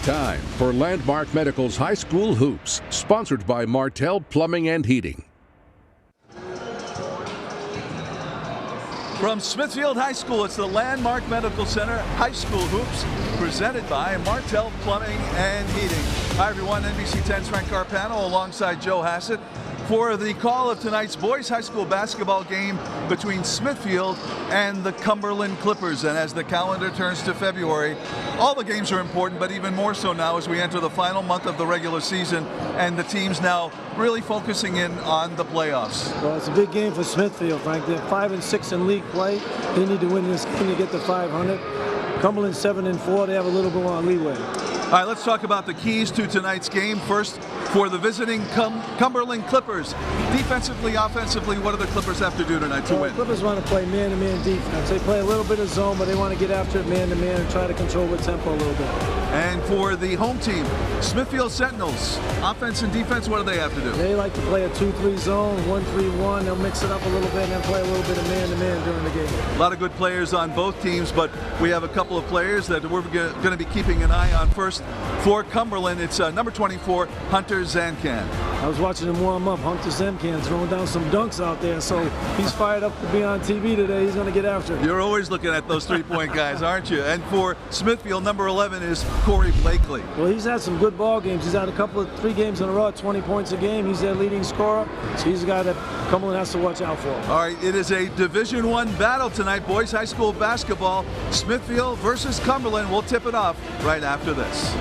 time for Landmark Medical's High School Hoops, sponsored by Martel Plumbing and Heating. From Smithfield High School, it's the Landmark Medical Center High School Hoops, presented by Martel Plumbing and Heating. Hi everyone, NBC 10's Frank Carpano alongside Joe Hassett for the call of tonight's boys high school basketball game between Smithfield and the Cumberland Clippers. And as the calendar turns to February, all the games are important, but even more so now as we enter the final month of the regular season and the teams now really focusing in on the playoffs. Well, it's a big game for Smithfield, Frank. They're 5-6 in league play. They need to win this game to get to 500. Cumberland 7-4. They have a little bit more leeway. All right, let's talk about the keys to tonight's game. First, for the visiting Cumberland Clippers. Defensively, offensively, what do the Clippers have to do tonight to win? The Clippers want to play man-to-man defense. They play a little bit of zone, but they want to get after it man-to-man and try to control the tempo a little bit. And for the home team, Smithfield Sentinels, offense and defense, what do they have to do? They like to play a 2-3 zone, 1-3-1. They'll mix it up a little bit and then play a little bit of man-to-man during the game. A lot of good players on both teams, but we have a couple of players that we're going to be keeping an eye on. First, for Cumberland, it's number 24, Hunter Zancan. I was watching him warm up. Hunter Zancan's throwing down some dunks out there, so he's fired up to be on TV today. He's going to get after it. You're always looking at those three-point guys, aren't you? And for Smithfield, number 11 is Corey Blakely. Well, he's had some good ball games. He's had a couple of 3 games in a row at 20 points a game. He's their leading scorer, so he's a guy that Cumberland has to watch out for. All right, it is a Division I battle tonight, boys high school basketball. Smithfield versus Cumberland. We'll tip it off right after this.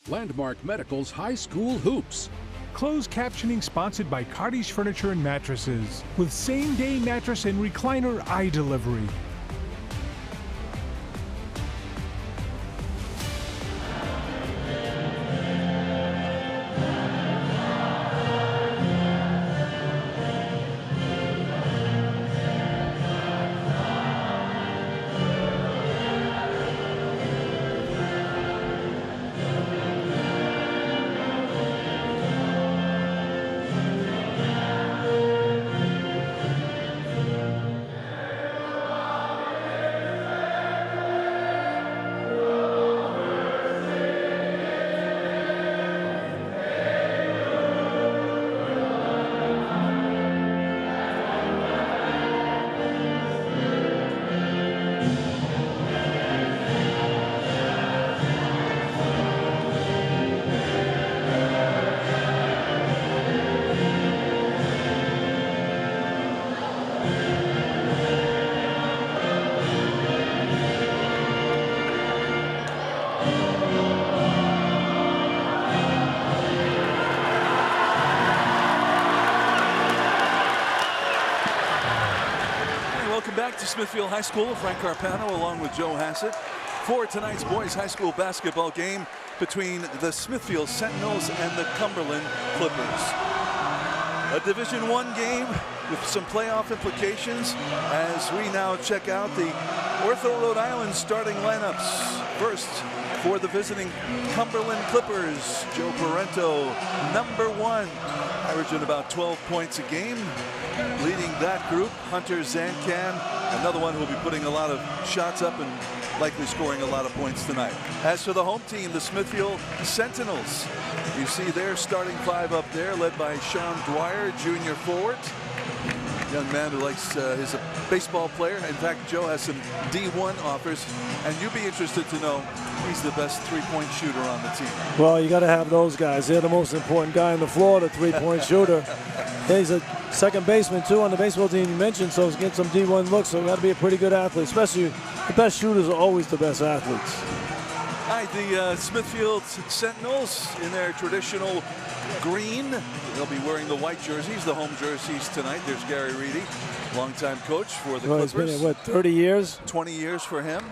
Landmark Medical's High School Hoops. Closed captioning sponsored by Cottage Furniture and Mattresses, with same-day mattress and recliner eye delivery. back to Smithfield High School. Frank Carpano along with Joe Hassett for tonight's boys high school basketball game between the Smithfield Sentinels and the Cumberland Clippers. A Division I game with some playoff implications as we now check out the Ortho Rhode Island starting lineups. First, for the visiting Cumberland Clippers, Joe Parento, number 1, averaging about 12 points a game. Leading that group, Hunter Zancan, another one who will be putting a lot of shots up and likely scoring a lot of points tonight. As for the home team, the Smithfield Sentinels, you see their starting 5 up there, led by Sean Dwyer, junior forward. Young man who likes, is a baseball player. In fact, Joe has some D1 offers, and you'd be interested to know he's the best three-point shooter on the team. Well, you got to have those guys. They're the most important guy on the floor, the three-point shooter. He's a second baseman, too, on the baseball team you mentioned, so he's getting some D1 looks, so you got to be a pretty good athlete, especially the best shooters are always the best athletes. All right, the Smithfield Sentinels in their traditional green. They'll be wearing the white jerseys, the home jerseys tonight. There's Gary Reedy, longtime coach for the Clippers. He's been at, what, 30 years? 20 years for him.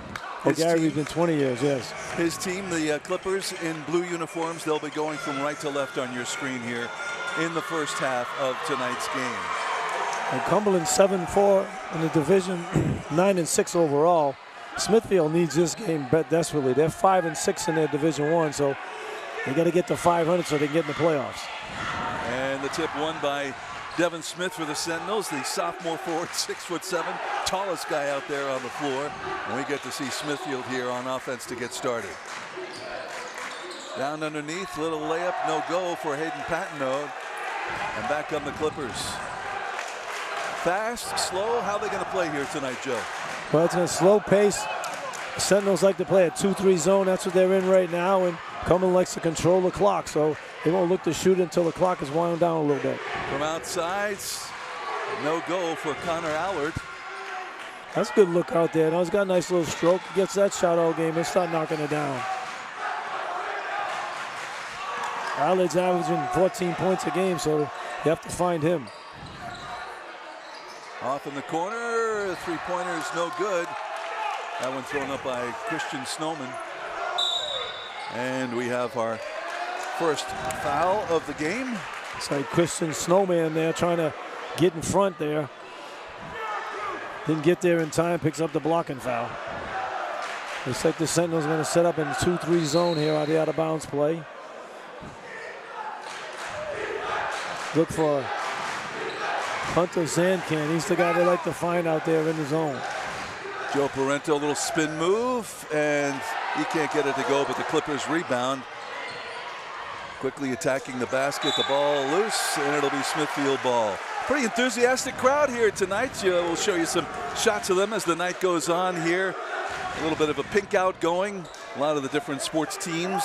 Oh, Gary's been 20 years, yes. His team, the Clippers, in blue uniforms. They'll be going from right to left on your screen here in the first half of tonight's game. And Cumberland 7-4 in the division, 9-6 overall. Smithfield needs this game desperately. They're 5-6 in their Division I, so they got to get to 500 so they can get in the playoffs. And the tip won by Devin Smith for the Sentinels, the sophomore forward, 6'7", tallest guy out there on the floor. And we get to see Smithfield here on offense to get started. Down underneath, little layup, no go for Hayden Patino. And back come the Clippers. Fast, slow, how are they going to play here tonight, Joe? Well, it's in a slow pace. The Sentinels like to play a 2-3 zone. That's what they're in right now. And Cumberland likes to control the clock, so they won't look to shoot until the clock is wound down a little bit. From outside, no go for Connor Allard. That's a good look out there. Now he's got a nice little stroke. He gets that shot all game and start knocking it down. Allard's averaging 14 points a game, so you have to find him. Off in the corner, three-pointer is no good. That one thrown up by Christian Snowman. And we have our first foul of the game. It's like Christian Snowman there trying to get in front there. Didn't get there in time, picks up the blocking foul. Looks like the Sentinels going to set up in 2-3 zone here out the out-of-bounds play. Look for Hunter Zancan. He's the guy they like to find out there in the zone. Joe Parento, a little spin move, and he can't get it to go, but the Clippers rebound. Quickly attacking the basket, the ball loose, and it'll be Smithfield ball. Pretty enthusiastic crowd here tonight. We'll show you some shots of them as the night goes on here. A little bit of a pink out going. A lot of the different sports teams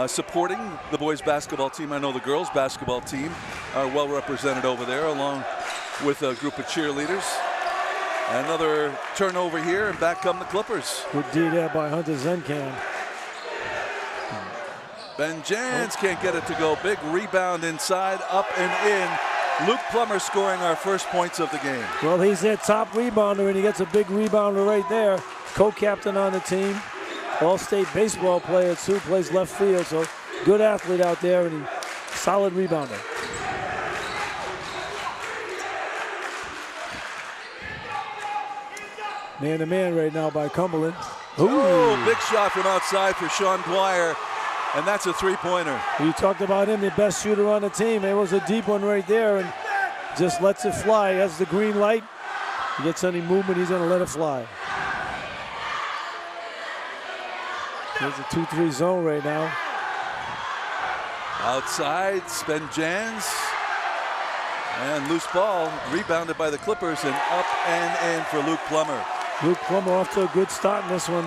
supporting the boys basketball team. I know the girls basketball team are well represented over there, along with a group of cheerleaders. Another turnover here, and back come the Clippers. Good D there by Hunter Zancan. Ben Jans can't get it to go. Big rebound inside, up and in. Luke Plummer scoring our first points of the game. Well, he's their top rebounder, and he gets a big rebounder right there. Co-captain on the team. All-state baseball player, too, plays left field, so good athlete out there, and he's solid rebounder. Man-to-man right now by Cumberland. Ooh, big shot from outside for Sean Dwyer, and that's a three-pointer. You talked about him, the best shooter on the team. It was a deep one right there, and just lets it fly. Has the green light. He gets any movement, he's going to let it fly. There's a 2-3 zone right now. Outside, Ben Jans. And loose ball, rebounded by the Clippers, and up and in for Luke Plummer. Luke Plummer off to a good start in this one.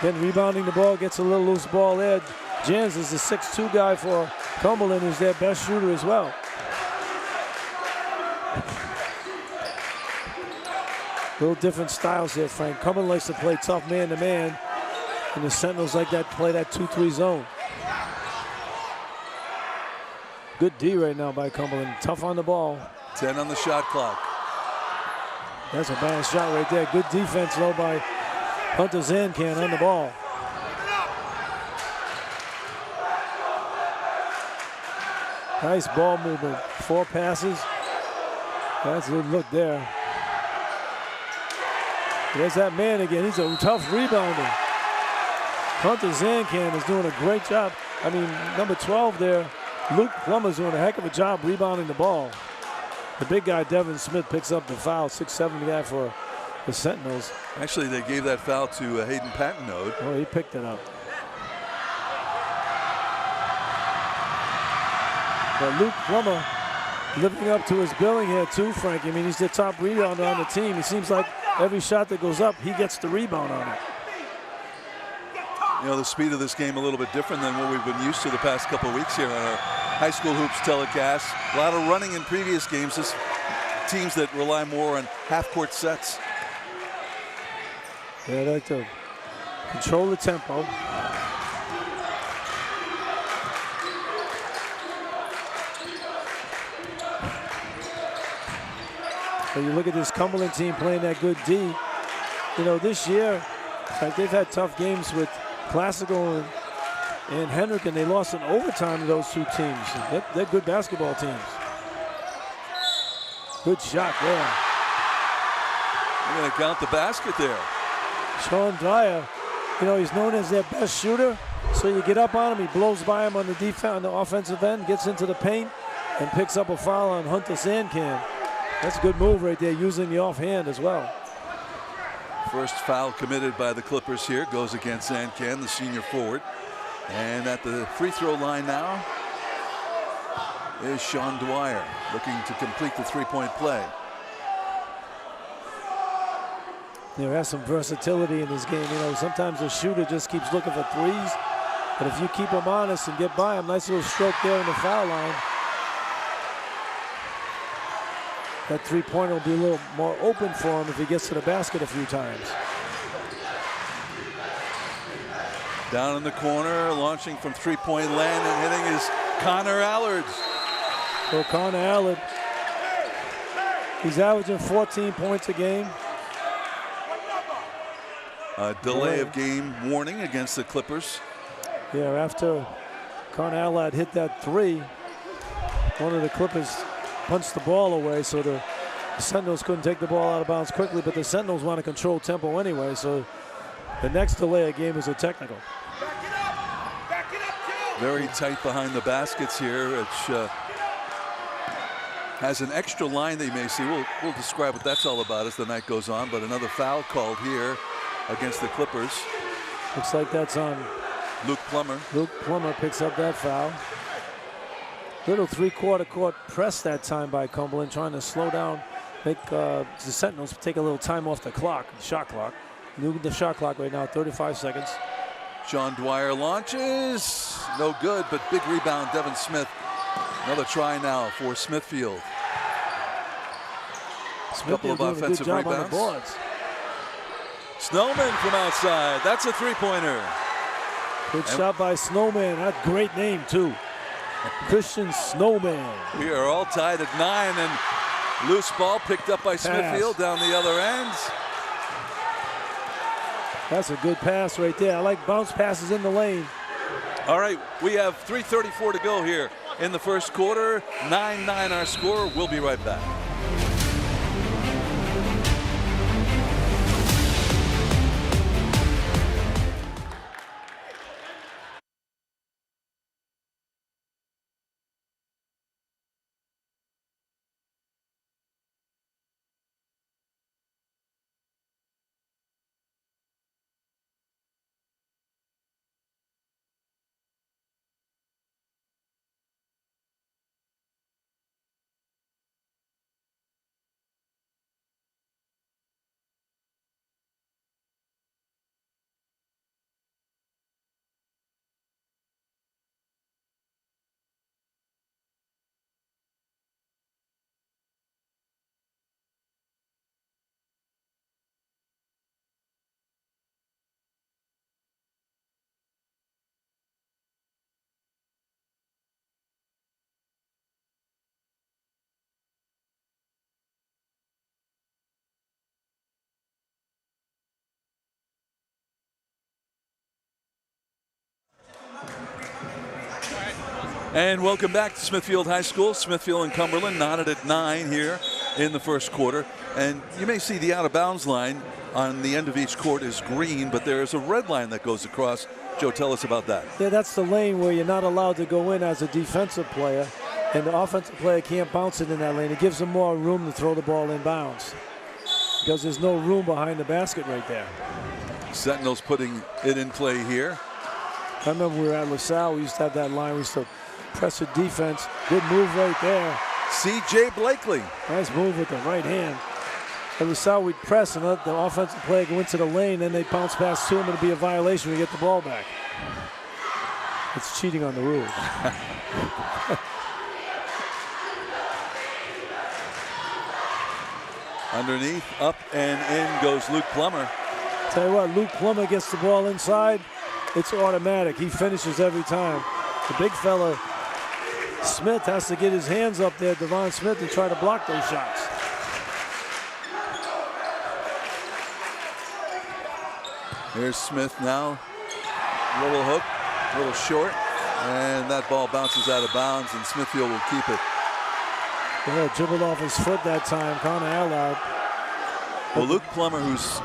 Then rebounding the ball, gets a little loose ball there. Jans is the 6'2 guy for Cumberland, who's their best shooter as well. Little different styles here, Frank. Cumberland likes to play tough man-to-man, and the Sentinels like that, play that 2-3 zone. Good D right now by Cumberland. Tough on the ball. 10 on the shot clock. That's a bad shot right there. Good defense, though, by Hunter Zancan on the ball. Nice ball movement. 4 passes. That's a good look there. There's that man again. He's a tough rebounder. Hunter Zancan is doing a great job. I mean, number 12 there, Luke Plummer's doing a heck of a job rebounding the ball. The big guy, Devin Smith, picks up the foul. 6'7" guy for the Sentinels. Actually, they gave that foul to Hayden Pattenode. Oh, he picked it up. But Luke Plummer living up to his billing here too, Frank. I mean, he's the top rebounder on the team. It seems like every shot that goes up, he gets the rebound on it. You know, the speed of this game a little bit different than what we've been used to the past couple of weeks here on our high school hoops telecast. A lot of running in previous games. This teams that rely more on half-court sets. Yeah, they like to control the tempo. So you look at this Cumberland team playing that good D. You know, this year, like they've had tough games with Classical and Henrik, and they lost in overtime to those two teams. They're good basketball teams. Good shot there. They're going to count the basket there. Sean Dwyer, you know, he's known as their best shooter. So you get up on him, he blows by him on the defense, on the offensive end, gets into the paint, and picks up a foul on Hunter Zancan. That's a good move right there, using the offhand as well. First foul committed by the Clippers here goes against Zancan, the senior forward. And at the free throw line now is Sean Dwyer, looking to complete the three-point play. There has some versatility in this game. You know, sometimes the shooter just keeps looking for threes, but if you keep him honest and get by him, nice little stroke there in the foul line. That three-pointer will be a little more open for him if he gets to the basket a few times. Down in the corner, launching from three-point land and hitting is Connor Allard. So Connor Allard, he's averaging 14 points a game. A delay of game warning against the Clippers. Yeah, after Connor Allard hit that three, one of the Clippers punched the ball away, so the Sentinels couldn't take the ball out of bounds quickly, but the Sentinels want to control tempo anyway, so the next delay of game is a technical. Very tight behind the baskets here, which has an extra line that you may see. We'll describe what that's all about as the night goes on, but another foul called here against the Clippers. Looks like that's on Luke Plummer. Luke Plummer picks up that foul. Little three-quarter court press that time by Cumberland, trying to slow down, make the Sentinels take a little time off the clock, the shot clock. The shot clock right now, 35 seconds. Sean Dwyer launches, no good, but big rebound, Devin Smith. Another try now for Smithfield. Couple of offensive rebounds. Snowman from outside, that's a three-pointer. Good shot by Snowman, that great name too. Christian Snowman. We are all tied at 9, and loose ball picked up by Smithfield down the other end. That's a good pass right there. I like bounce passes in the lane. All right, we have 3:34 to go here in the first quarter. 9-9 our score. We'll be right back. And welcome back to Smithfield High School. Smithfield and Cumberland knotted at 9 here in the first quarter. And you may see the out-of-bounds line on the end of each court is green, but there's a red line that goes across. Joe, tell us about that. Yeah, that's the lane where you're not allowed to go in as a defensive player, and the offensive player can't bounce it in that lane. It gives them more room to throw the ball in bounds because there's no room behind the basket right there. Sentinels putting it in play here. I remember we were at LaSalle. We used to have that line. We used to press the defense. Good move right there. C.J. Blakely. Nice move with the right hand. At LaSalle, we'd press and let the offensive player go into the lane, then they bounce pass to him. It'd be a violation. We get the ball back. It's cheating on the rules. Underneath, up and in goes Luke Plummer. Tell you what, Luke Plummer gets the ball inside. It's automatic. He finishes every time. The big fella, Smith, has to get his hands up there, Devon Smith, and try to block those shots. Here's Smith now. Little hook, little short, and that ball bounces out of bounds, and Smithfield will keep it. Yeah, dribbled off his foot that time, Connor Allard. Well, Luke Plummer, who's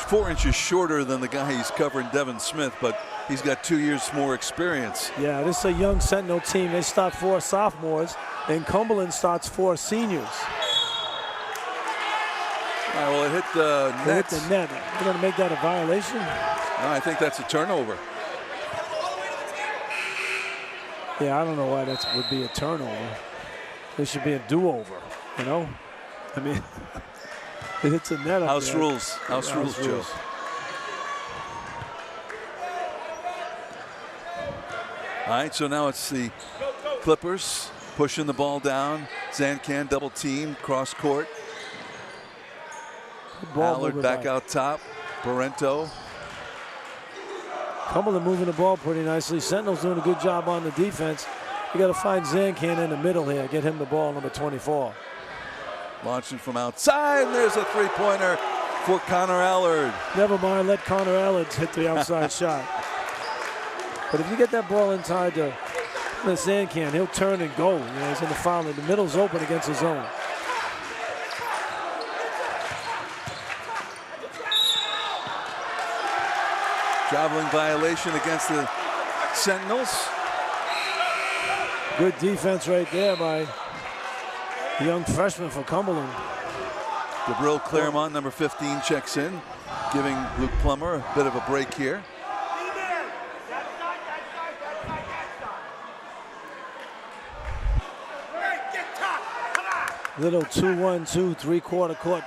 4 inches shorter than the guy he's covering, Devin Smith, but he's got 2 years more experience. Yeah, this is a young Sentinel team. They start 4 sophomores, and Cumberland starts 4 seniors. All right, well, it hit the net. They hit the net. They're going to make that a violation? No, I think that's a turnover. Yeah, I don't know why that would be a turnover. There should be a do-over, you know? I mean, it hits a net up House there. rules. House rules, Joe. All right, so now it's the Clippers pushing the ball down. Zancan double team, cross court. Allard back out top. Barrento. Cumberland moving the ball pretty nicely. Sentinel's doing a good job on the defense. You got to find Zancan in the middle here. Get him the ball, number 24. Launching from outside, and there's a three-pointer for Connor Allard. Never mind, let Connor Allard hit the outside shot. But if you get that ball inside the Zancan, he'll turn and go. You know, he's in the foul. The middle's open against his zone. Traveling violation against the Sentinels. Good defense right there by the young freshman for Cumberland. Gabriel Claremont, number 15, checks in, giving Luke Plummer a bit of a break here. Little 2-1-2 3-quarter court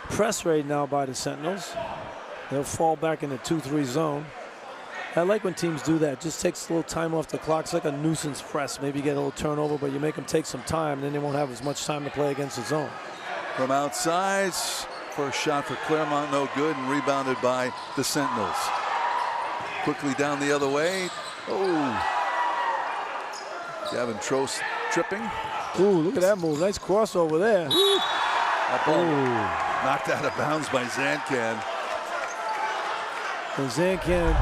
press right now by the Sentinels. They'll fall back in the 2-3 zone. I like when teams do that. Just takes a little time off the clock. It's like a nuisance press. Maybe you get a little turnover, but you make them take some time, and then they won't have as much time to play against the zone. From outside, first shot for Claremont, no good, and rebounded by the Sentinels. Quickly down the other way. Oh, Gavin Trost tripping. Ooh, look at that move. Nice crossover there. That ball knocked out of bounds by Zancan. And Zancan,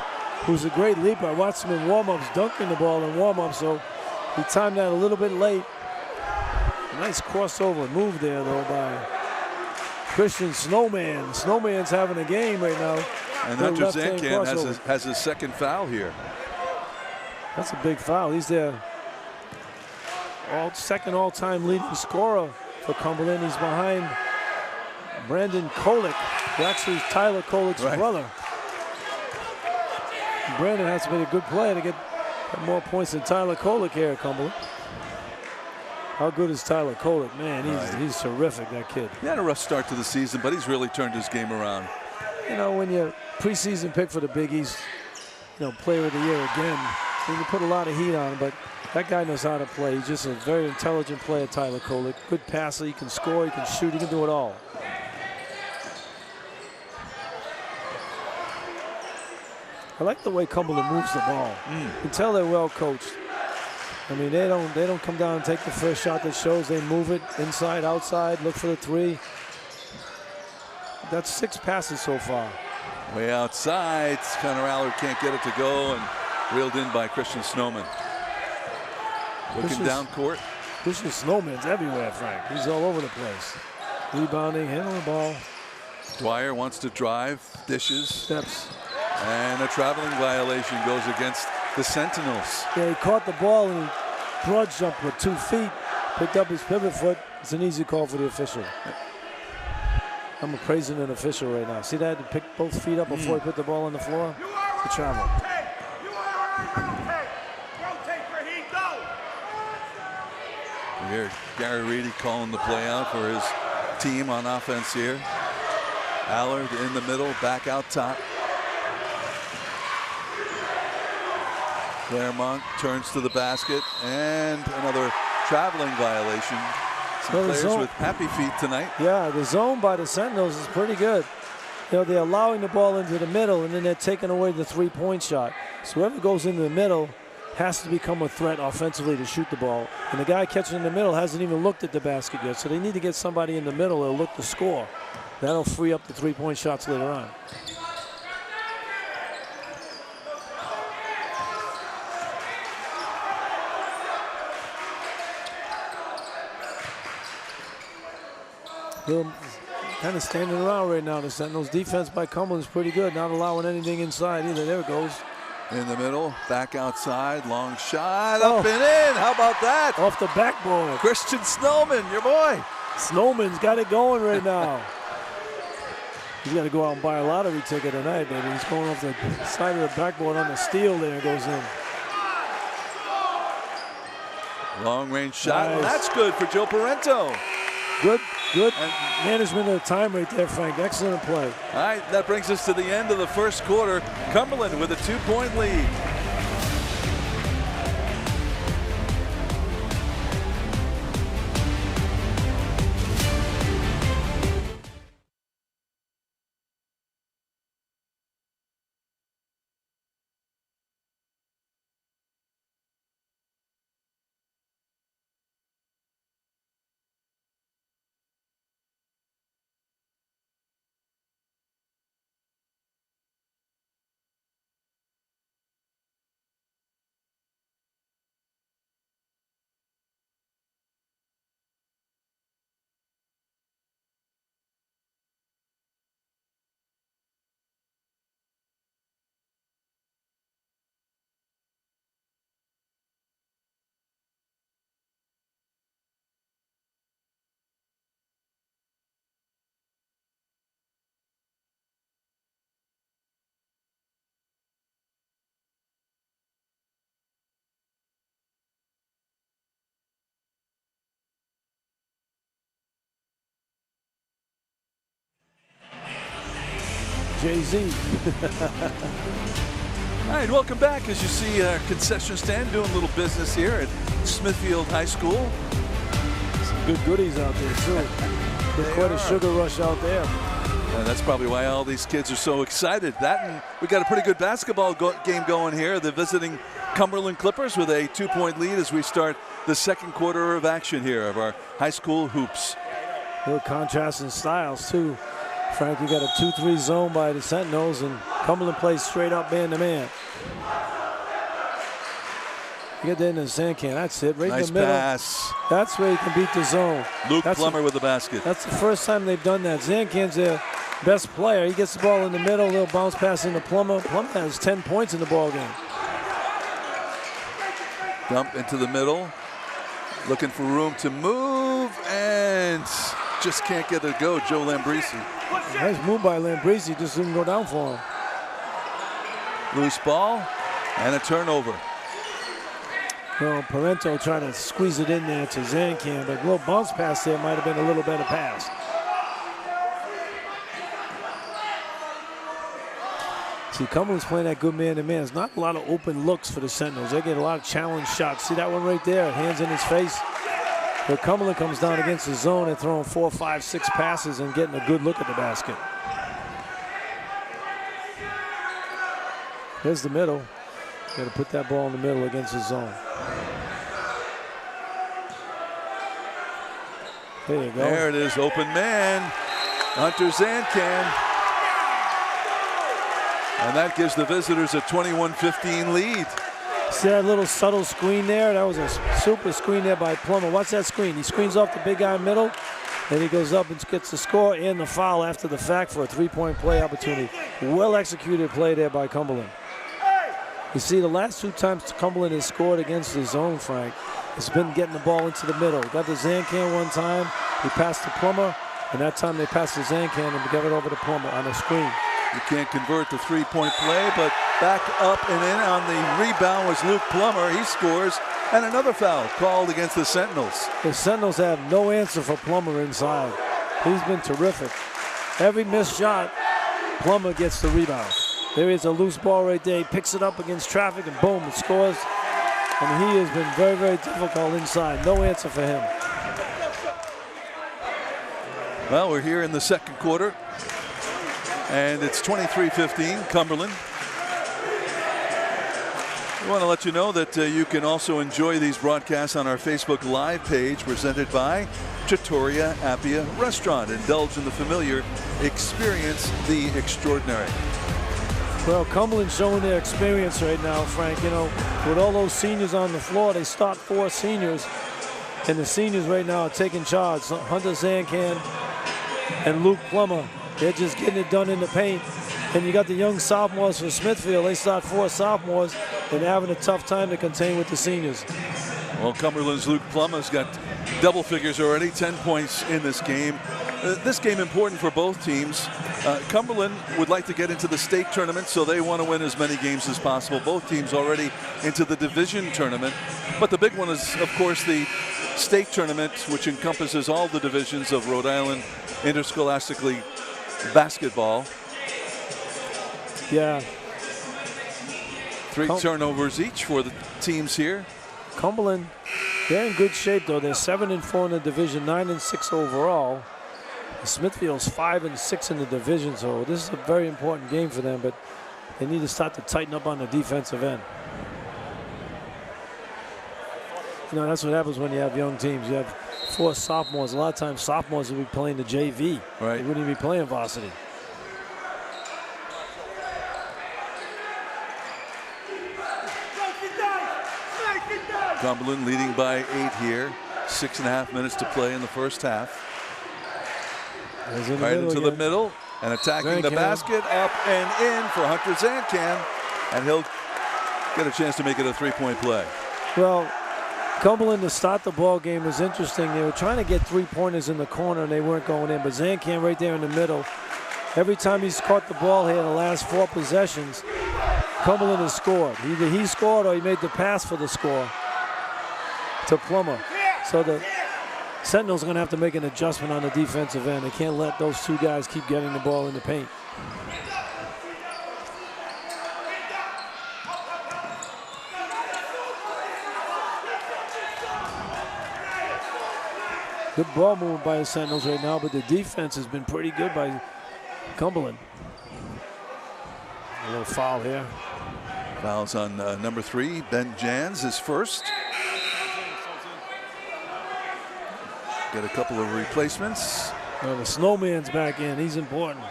who's a great leaper. I watched him in warm-ups, dunking the ball in warm-ups, so he timed that a little bit late. Nice crossover move there, though, by Christian Snowman. Snowman's having a game right now. And Hunter Zancan has his second foul here. That's a big foul. He's their second all-time leading scorer for Cumberland. He's behind Brandon Kolick, who actually is Tyler Kolick's brother. Brandon has to be a good player to get more points than Tyler Kolick here at Cumberland. How good is Tyler Kolick? Man, he's terrific, that kid. He had a rough start to the season, but he's really turned his game around. You know, when you're preseason pick for the Big East, you know, player of the year again, you can put a lot of heat on him, but that guy knows how to play. He's just a very intelligent player, Tyler Kolick. Good passer, he can score, he can shoot, he can do it all. I like the way Cumberland moves the ball. You can tell they're well coached. I mean, they don't come down and take the first shot that shows. They move it inside, outside, look for the three. That's 6 passes so far. Way outside, Connor Allard can't get it to go, and reeled in by Christian Snowman. Looking down court. Christian Snowman's everywhere, Frank. He's all over the place. Rebounding, handling the ball. Dwyer wants to drive, dishes. Steps. And a traveling violation goes against the Sentinels. Yeah, he caught the ball and he broad jumped with 2 feet. Picked up his pivot foot. It's an easy call for the official. I'm praising an official right now. See that? He picked both feet up before he put the ball on the floor. It's a travel. We hear Gary Reedy calling the play out for his team on offense here. Allard in the middle, back out top. Claremont turns to the basket, and another traveling violation. Some players with happy feet tonight. Yeah, the zone by the Sentinels is pretty good. You know, they're allowing the ball into the middle, and then they're taking away the three-point shot. So whoever goes into the middle has to become a threat offensively to shoot the ball. And the guy catching in the middle hasn't even looked at the basket yet. So they need to get somebody in the middle that'll look to score. That'll free up the three-point shots later on. They're kind of standing around right now. The Sentinels defense by Cumberland is pretty good, not allowing anything inside either. There it goes. In the middle, back outside, long shot, up and in. How about that? Off the backboard. Christian Snowman, your boy. Snowman's got it going right now. He's got to go out and buy a lottery ticket tonight, baby. He's going off the side of the backboard on the steal there, goes in. Long range shot, Nice. That's good for Joe Parento. Good management of the time right there, Frank. Excellent play. All right, that brings us to the end of the first quarter. Cumberland with a 2-point lead. Jay-Z. All right, welcome back. As you see, our concession stand doing a little business here at Smithfield High School. Some good goodies out there, too. There's quite a sugar rush out there. And that's probably why all these kids are so excited. That, and we got a pretty good basketball game going here. The visiting Cumberland Clippers with a 2-point lead as we start the second quarter of action here of our high school hoops. A little contrast in styles, too. Frank, you got a 2-3 zone by the Sentinels, and Cumberland plays straight up man-to-man. You get that in the sand can. That's it, right Nice in the middle. pass. That's where you can beat the zone. Luke Plummer with the basket. That's the first time they've done that. Zancan's their best player. He gets the ball in the middle, a little bounce pass into Plummer. Plummer has 10 points in the ball game. Dump into the middle. Looking for room to move, and just can't get it to go. Joe Lambrisi. Nice move by Lambrisi, just didn't go down for him. Loose ball and a turnover. Well, Parento trying to squeeze it in there to Zancan, but a little bounce pass there might have been a little better pass. See, Cumberland's playing that good man-to-man. There's not a lot of open looks for the Sentinels. They get a lot of challenge shots. See that one right there? Hands in his face. But Cumberland comes down against the zone and throwing 4, 5, 6 passes and getting a good look at the basket. Here's the middle. Got to put that ball in the middle against the zone. There you go. There it is, open man. Hunter Zancan. And that gives the visitors a 21-15 lead. See that little subtle screen there? That was a super screen there by Plummer. Watch that screen. He screens off the big guy in the middle. Then he goes up and gets the score and the foul after the fact for a three-point play opportunity. Well executed play there by Cumberland. You see, the last 2 times Cumberland has scored against the zone, Frank, it's been getting the ball into the middle. Got the Zancan one time. He passed to Plummer, and that time they passed the Zancan and got it over to Plummer on a screen. You can't convert the three-point play, but back up and in on the rebound was Luke Plummer. He scores, and another foul called against the Sentinels. The Sentinels have no answer for Plummer inside. He's been terrific. Every missed shot, Plummer gets the rebound. There is a loose ball right there. He picks it up against traffic, and boom, it scores. And he has been very, very difficult inside. No answer for him. Well, we're here in the second quarter, and it's 23-15, Cumberland. We want to let you know that you can also enjoy these broadcasts on our Facebook Live page presented by Trattoria Appia Restaurant. Indulge in the familiar, experience the extraordinary. Well, Cumberland's showing their experience right now, Frank. You know, with all those seniors on the floor, they start 4 seniors, and the seniors right now are taking charge. Hunter Zancan and Luke Plummer. They're just getting it done in the paint. And you got the young sophomores for Smithfield. They start 4 sophomores and having a tough time to contain with the seniors. Well, Cumberland's Luke Plummer's got double figures already, 10 points in this game. This game important for both teams. Cumberland would like to get into the state tournament, so they want to win as many games as possible. Both teams already into the division tournament. But the big one is, of course, the state tournament, which encompasses all the divisions of Rhode Island interscholastically basketball. Yeah. 3 turnovers each for the teams here. Cumberland, they're in good shape, though. They're 7-4 in the division, 9-6 overall. Smithfield's 5-6 in the division, so this is a very important game for them, but they need to start to tighten up on the defensive end. You know, that's what happens when you have young teams. You have 4 sophomores. A lot of times sophomores will be playing the JV. Right. They wouldn't even be playing varsity. Cumberland leading by 8 here. 6.5 minutes to play in the first half. Right into the middle and attacking the basket, up and in for Hunter Zancan, and he'll get a chance to make it a 3-point play. Well, Cumberland to start the ball game was interesting. They were trying to get 3-pointers in the corner and they weren't going in, but Zancan right there in the middle. Every time he's caught the ball here in the last 4 possessions, Cumberland has scored. Either he scored or he made the pass for the score to Plummer. So the Sentinels are going to have to make an adjustment on the defensive end. They can't let those 2 guys keep getting the ball in the paint. Good ball movement by the Sentinels right now, but the defense has been pretty good by Cumberland. A little foul here. Fouls on number 3, Ben Jans, his first. Get a couple of replacements. Well, the Snowman's back in. He's important.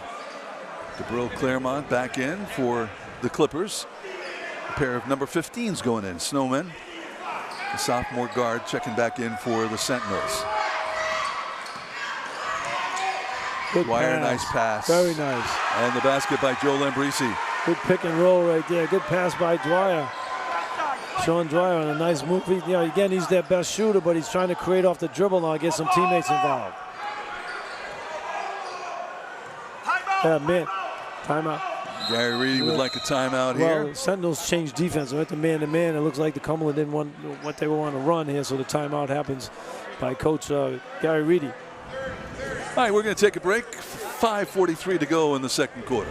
DeBrill Claremont back in for the Clippers. A pair of number 15s going in. Snowman, the sophomore guard, checking back in for the Sentinels. Good Dwyer, pass. nice pass. Very nice. And the basket by Joe Lambrisi. Good pick and roll right there. Good pass by Dwyer. Sean Dwyer on a nice move. You know, again, he's their best shooter, but he's trying to create off the dribble now, get some teammates involved. Yeah, man. Timeout. Gary Reedy would like a timeout Well, here. Sentinels changed defense. Went to man-to-man. It looks like the Cumberland didn't want what they were on to run here, so the timeout happens by Coach Gary Reedy. All right, we're going to take a break. 5:43 to go in the second quarter.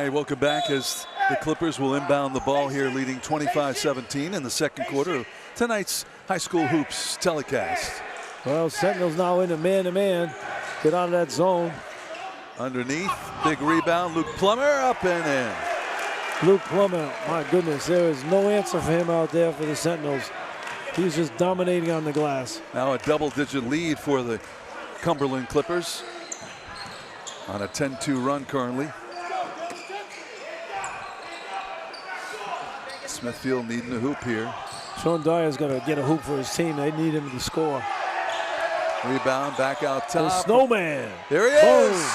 right, welcome back as the Clippers will inbound the ball here, leading 25-17 in the second quarter of tonight's high school hoops telecast. Well, Sentinels now in a man-to-man. Get out of that zone. Underneath, big rebound, Luke Plummer up and in. Luke Plummer, my goodness, there is no answer for him out there for the Sentinels. He's just dominating on the glass. Now a double-digit lead for the Cumberland Clippers on a 10-2 run currently. Smithfield needing a hoop here. Sean Dyer's got to get a hoop for his team. They need him to score. Rebound back out The top. Snowman. There he is.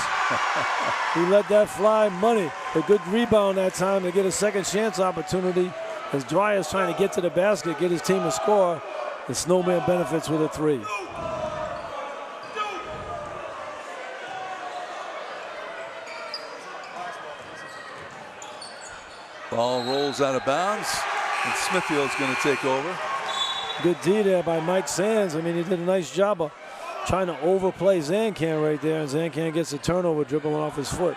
He let that fly money. A good rebound that time to get a second chance opportunity. As Dyer's trying to get to the basket, get his team a score. The Snowman benefits with a three. Ball rolls out of bounds, and Smithfield's going to take over. Good D there by Mike Sands. I mean, he did a nice job of trying to overplay Zancan right there, and Zancan gets a turnover dribbling off his foot.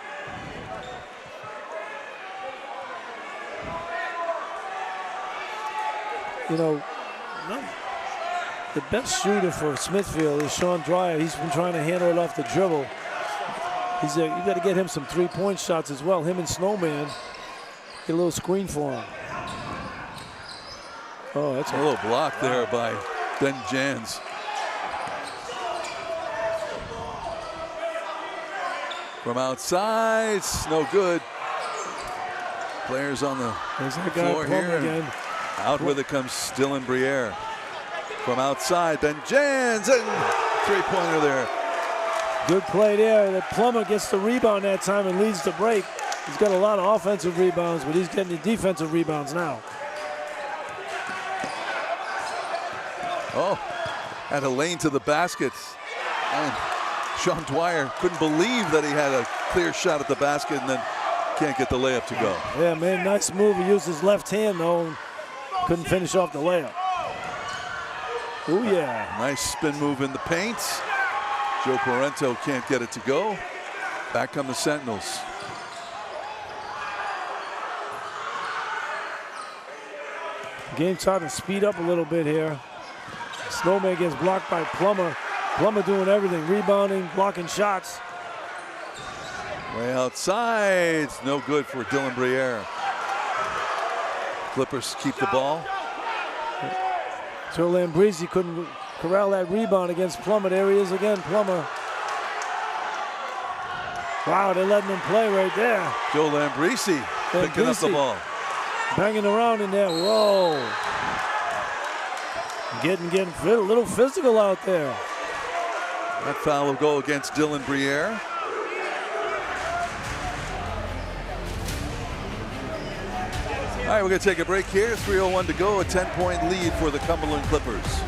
You know, the best shooter for Smithfield is Sean Dyer. He's been trying to handle it off the dribble. You got to get him some three-point shots as well. Him and Snowman. Get a little screen for him. Oh, that's a little block there by Ben Jans. From outside, it's no good. Players on the floor here. Again. Out with it comes Dylan Briere. From outside, Ben Jans, and three-pointer there. Good play there. That Plummer gets the rebound that time and leads the break. He's got a lot of offensive rebounds, but he's getting the defensive rebounds now. Oh, had a lane to the basket. And Sean Dwyer couldn't believe that he had a clear shot at the basket and then can't get the layup to go. Yeah, man, nice move. He used his left hand, though, and couldn't finish off the layup. Oh, yeah. Nice spin move in the paint. Joe Parento can't get it to go. Back come the Sentinels. Game's starting to speed up a little bit here. Snowman gets blocked by Plummer. Plummer doing everything, rebounding, blocking shots. Way outside, no good for Dylan Briere. Clippers keep the ball. So Lambrisi couldn't corral that rebound against Plummer. There he is again, Plummer. Wow, they're letting him play right there. Joe Lambrisi picking up the ball. Banging around in there, whoa. Getting a little physical out there. That foul will go against Dylan Briere. All right, we're going to take a break here. 3:01 to go, a 10-point lead for the Cumberland Clippers.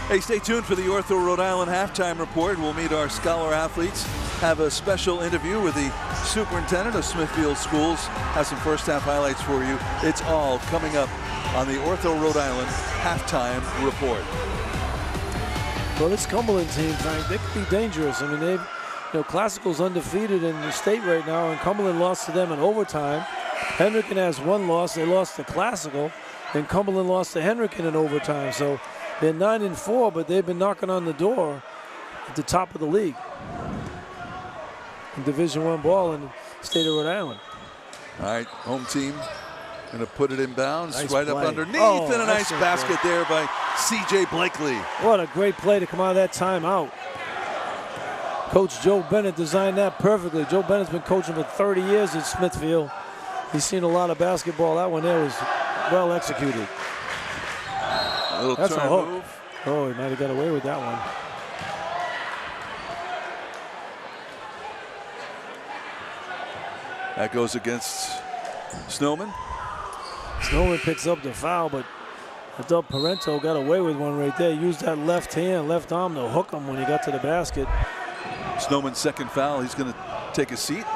Hey, stay tuned for the Ortho Rhode Island halftime report. We'll meet our scholar athletes, have a special interview with the superintendent of Smithfield Schools, have some first half highlights for you. It's all coming up on the Ortho Rhode Island halftime report. Well, this Cumberland team, Frank, they could be dangerous. I mean, Classical's undefeated in the state right now, and Cumberland lost to them in overtime. Henrican has one loss. They lost to Classical, and Cumberland lost to Henrican in overtime. So They're 9-4, but they've been knocking on the door at the top of the league in Division I ball in the state of Rhode Island. All right, home team going to put it in bounds, Nice right play. up underneath, Oh, and a nice excellent basket play. there by C.J. Blakely. What a great play to come out of that timeout. Coach Joe Bennett designed that perfectly. Joe Bennett's been coaching for 30 years at Smithfield. He's seen a lot of basketball. That one there was well executed. A little That's a turn hook. move. Oh, he might have got away with that one. That goes against Snowman. Snowman picks up the foul, but I thought Parento got away with one right there. He used that left hand, left arm to hook him when he got to the basket. Snowman's second foul. He's going to take a seat.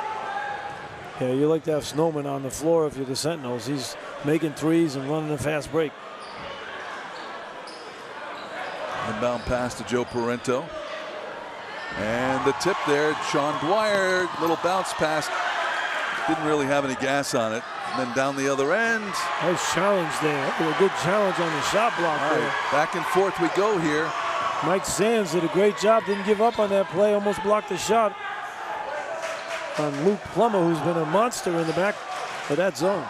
Yeah, you like to have Snowman on the floor if you're the Sentinels. He's making threes and running a fast break. Inbound pass to Joe Parento. And the tip there, Sean Dwyer, little bounce pass. Didn't really have any gas on it. And then down the other end. Nice challenge there. A good challenge on the shot block All there. right, back and forth we go here. Mike Sands did a great job. Didn't give up on that play. Almost blocked the shot on Luke Plummer, who's been a monster in the back of that zone.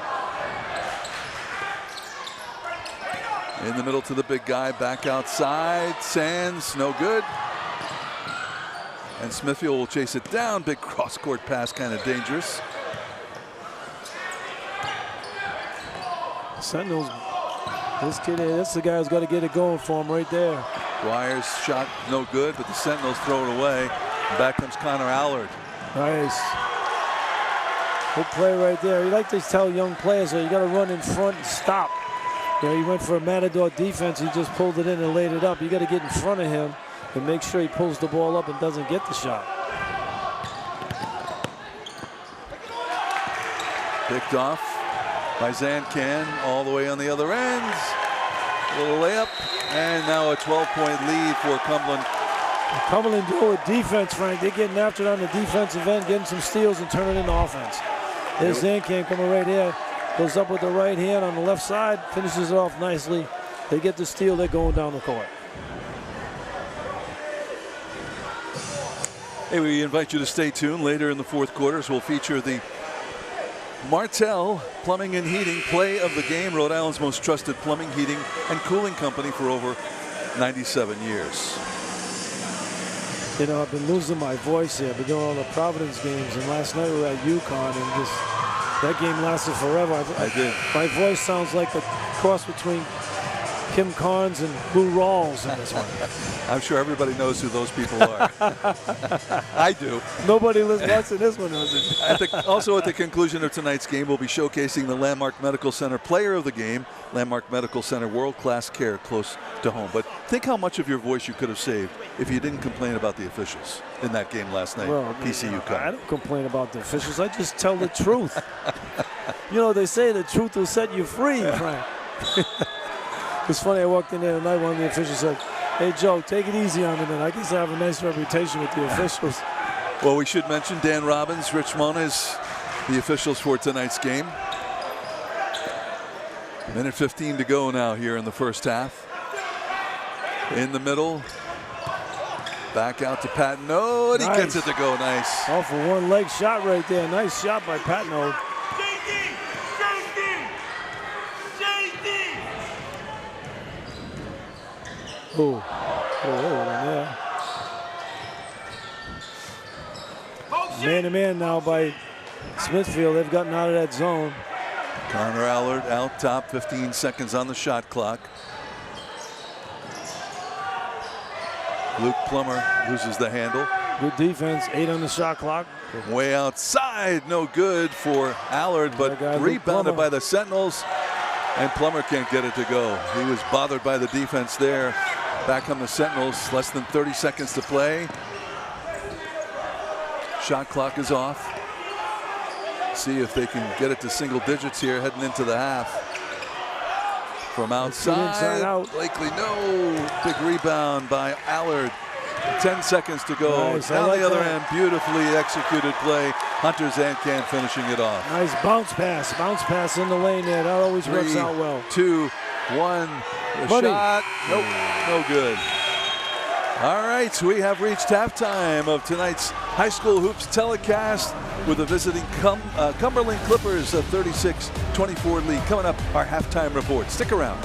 In the middle to the big guy, back outside. Sands, no good. And Smithfield will chase it down. Big cross-court pass, kind of dangerous. Sentinels, this kid, that's the guy who's got to get it going for him right there. Dwyer's shot no good, but the Sentinels throw it away. And back comes Connor Allard. Nice. Good play right there. You like to tell young players, you got to run in front and stop. You know, he went for a Matador defense. He just pulled it in and laid it up. You got to get in front of him and make sure he pulls the ball up and doesn't get the shot. Picked off by Zancan all the way on the other end. A little layup, and now a 12-point lead for Cumberland. Cumberland do with defense, Frank. They're getting after it on the defensive end, getting some steals and turning it into offense. There's Zancan coming right here. Goes up with the right hand on the left side, finishes it off nicely. They get the steal, they're going down the court. Hey, we invite you to stay tuned. Later in the fourth quarters, we'll feature the Martel Plumbing and Heating Play of the Game, Rhode Island's most trusted plumbing, heating, and cooling company for over 97 years. You know, I've been losing my voice here. I've been doing all the Providence games, and last night we were at UConn, and that game lasted forever. I did. My voice sounds like a cross between Kim Carnes and Lou Rawls in this one. I'm sure everybody knows who those people are. I do. Nobody watching this one knows it. Also at the conclusion of tonight's game, we'll be showcasing the Landmark Medical Center Player of the Game. Landmark Medical Center, world-class care close to home. But think how much of your voice you could have saved if you didn't complain about the officials in that game last night. Well, PC UConn. I don't complain about the officials. I just tell the truth. You know, they say the truth will set you free, Frank. It's funny, I walked in there tonight, one of the officials said, "Hey, Joe, take it easy on me, man. I guess I have a nice reputation with the officials." Well, we should mention Dan Robbins, Rich Mona is the officials for tonight's game. Minute 15 to go now here in the first half. In the middle. Back out to Patino, and he gets it to go. Nice. All for one leg shot right there. Nice shot by Patino. Oh, there. Man-to-man now by Smithfield. They've gotten out of that zone. Connor Allard out top, 15 seconds on the shot clock. Luke Plummer loses the handle. Good defense, 8 on the shot clock. Way outside, no good for Allard, but rebounded by the Sentinels, and Plummer can't get it to go. He was bothered by the defense there. Back on the Sentinels, less than 30 seconds to play. Shot clock is off. See if they can get it to single digits here heading into the half. From outside, out. Blakely, no. Big rebound by Allard. 10 seconds to go. Nice, Down like the other that. end, beautifully executed play. Hunter Zancan finishing it off. Nice bounce pass in the lane there. That always works out well. 3, 2, 1, The Buddy. shot, nope, no good. All right, we have reached halftime of tonight's high school hoops telecast with the visiting Cumberland Clippers, a 36-24 lead. Coming up, our halftime report. Stick around.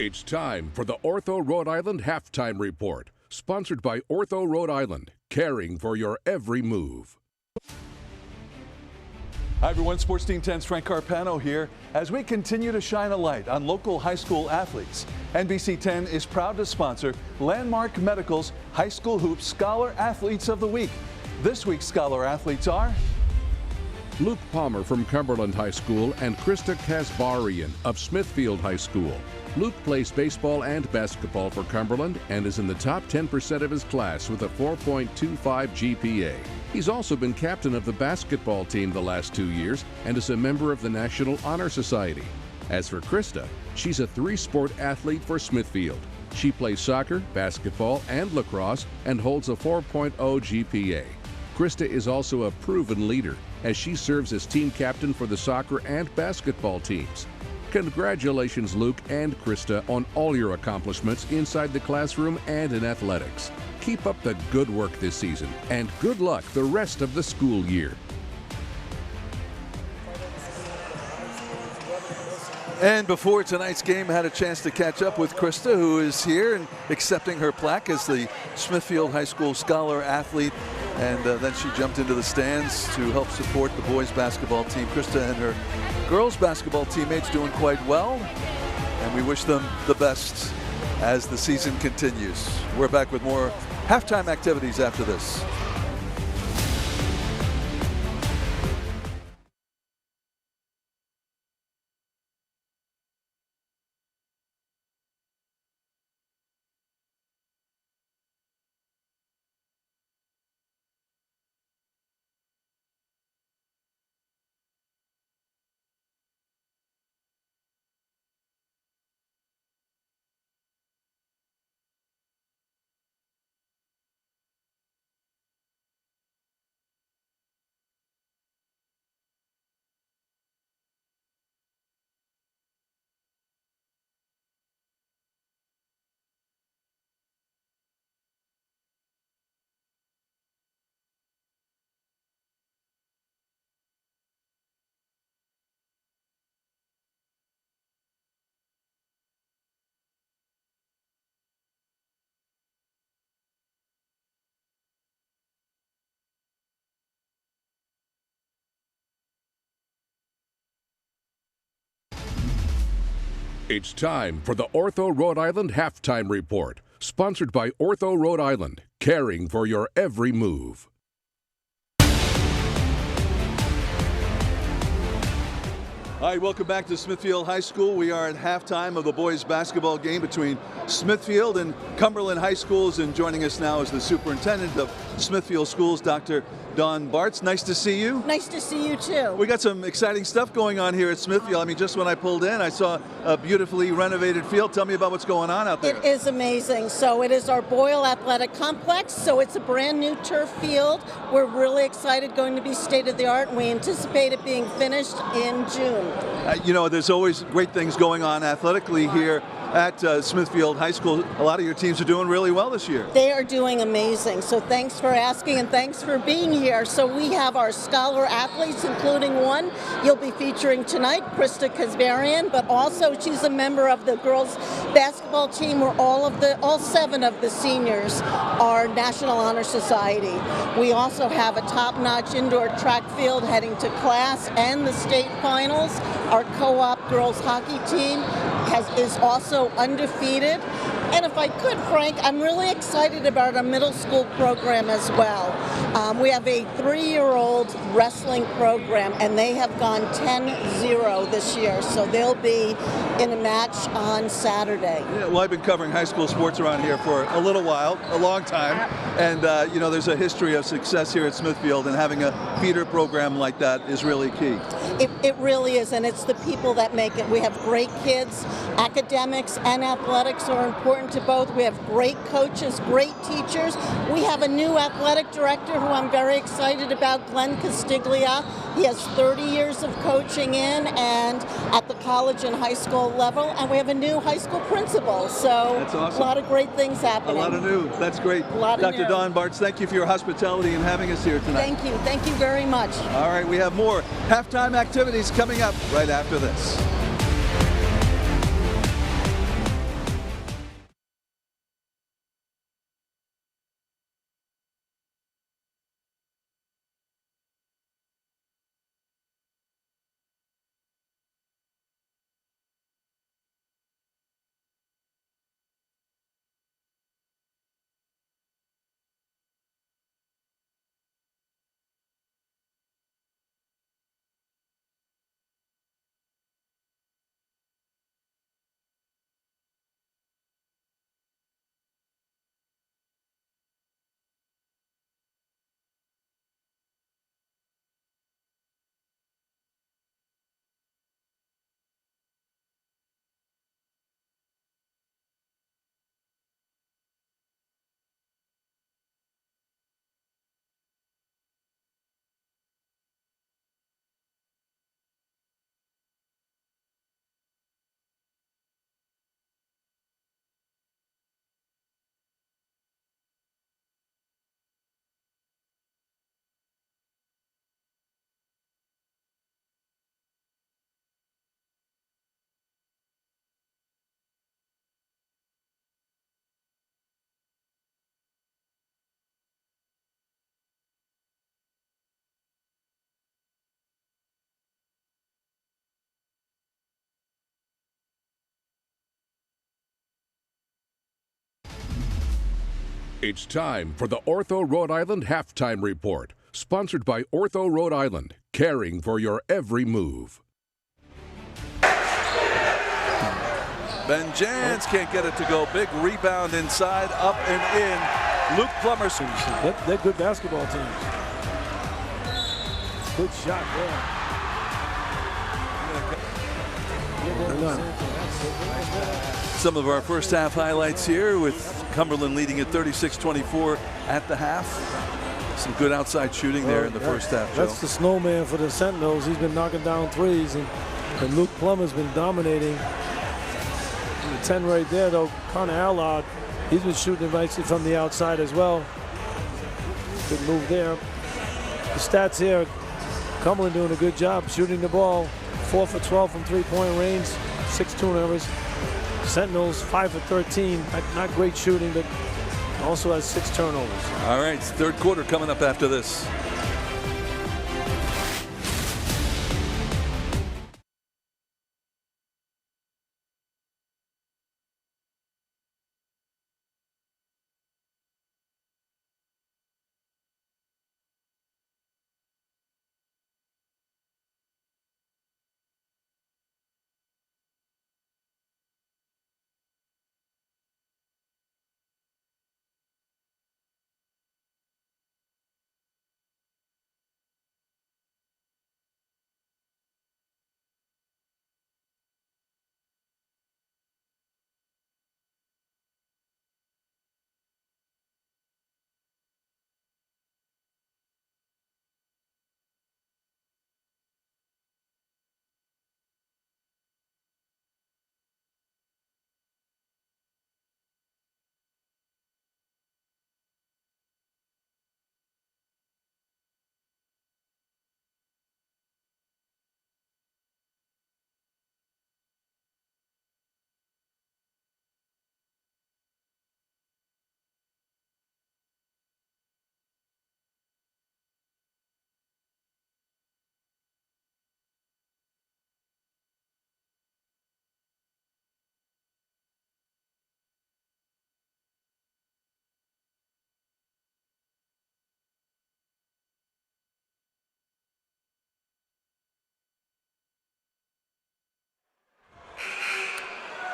It's time for the Ortho Rhode Island Halftime Report, sponsored by Ortho Rhode Island, caring for your every move. Hi everyone, Sports Team 10's Frank Carpano here. As we continue to shine a light on local high school athletes, NBC 10 is proud to sponsor Landmark Medical's High School Hoops Scholar Athletes of the Week. This week's Scholar Athletes are Luke Palmer from Cumberland High School and Krista Kasbarian of Smithfield High School. Luke plays baseball and basketball for Cumberland and is in the top 10% of his class with a 4.25 GPA. He's also been captain of the basketball team the last 2 years and is a member of the National Honor Society. As for Krista, she's a 3-sport athlete for Smithfield. She plays soccer, basketball, and lacrosse and holds a 4.0 GPA. Krista is also a proven leader as she serves as team captain for the soccer and basketball teams. Congratulations, Luke and Krista, on all your accomplishments inside the classroom and in athletics. Keep up the good work this season, and good luck the rest of the school year. And before tonight's game, I had a chance to catch up with Krista, who is here and accepting her plaque as the Smithfield High School Scholar Athlete. And then she jumped into the stands to help support the boys basketball team. Krista and her girls basketball teammates doing quite well, and we wish them the best as the season continues. We're back with more halftime activities after this. It's time for the Ortho Rhode Island Halftime Report, sponsored by Ortho Rhode Island, caring for your every move. All right, welcome back to Smithfield High School. We are at halftime of the boys basketball game between Smithfield and Cumberland High Schools, and joining us now is the superintendent of Smithfield Schools, Dr. Dawn Bartz. Nice to see you. Nice to see you too. We got some exciting stuff going on here at Smithfield. I mean, just when I pulled in, I saw a beautifully renovated field. Tell me about what's going on out there. It is amazing. So it is our Boyle Athletic Complex. So it's a brand new turf field. We're really excited, going to be state of the art, and we anticipate it being finished in June. You know, there's always great things going on athletically here at Smithfield High School. A lot of your teams are doing really well this year. They are doing amazing. So thanks for asking and thanks for being here. So we have our scholar athletes, including one you'll be featuring tonight, Krista Kasbarian, but also she's a member of the girls basketball team where all 7 of the seniors are National Honor Society. We also have a top-notch indoor track field heading to class and the state finals. Our co-op girls hockey team is also undefeated. And if I could, Frank, I'm really excited about our middle school program as well. We have a 3-year-old wrestling program, and they have gone 10-0 this year, so they'll be in a match on Saturday. Yeah, well, I've been covering high school sports around here for a little while, a long time, and you know, there's a history of success here at Smithfield, and having a feeder program like that is really key. It really is, and it's the people that make it. We have great kids. Academics and athletics are important to both. We have great coaches, great teachers. We have a new athletic director who I'm very excited about, Glenn Castiglia. He has 30 years of coaching in and at the college and high school level, and we have a new high school principal. So that's awesome. A lot of great things happening. A lot of new. That's great. Dr. Dawn Bartz, thank you for your hospitality and having us here tonight. Thank you. Thank you very much. All right, we have more halftime activities coming up right after this. It's time for the Ortho Rhode Island Halftime Report, sponsored by Ortho Rhode Island, caring for your every move. Ben Jans can't get it to go. Big rebound inside, up and in. Luke Plummer. They're good basketball teams. Good shot there. Some of our first half highlights here with Cumberland leading at 36-24 at the half. Some good outside shooting there in the first half, Joe. That's the snowman for the Sentinels. He's been knocking down threes, and Luke Plummer's been dominating. The 10 right there, though, Connor Allard, he's been shooting it nicely from the outside as well. Good move there. The stats here, Cumberland doing a good job shooting the ball. 4 for 12 from three-point range, 6 turnovers. Sentinels 5 for 13, not great shooting, but also has 6 turnovers. All right, third quarter coming up after this.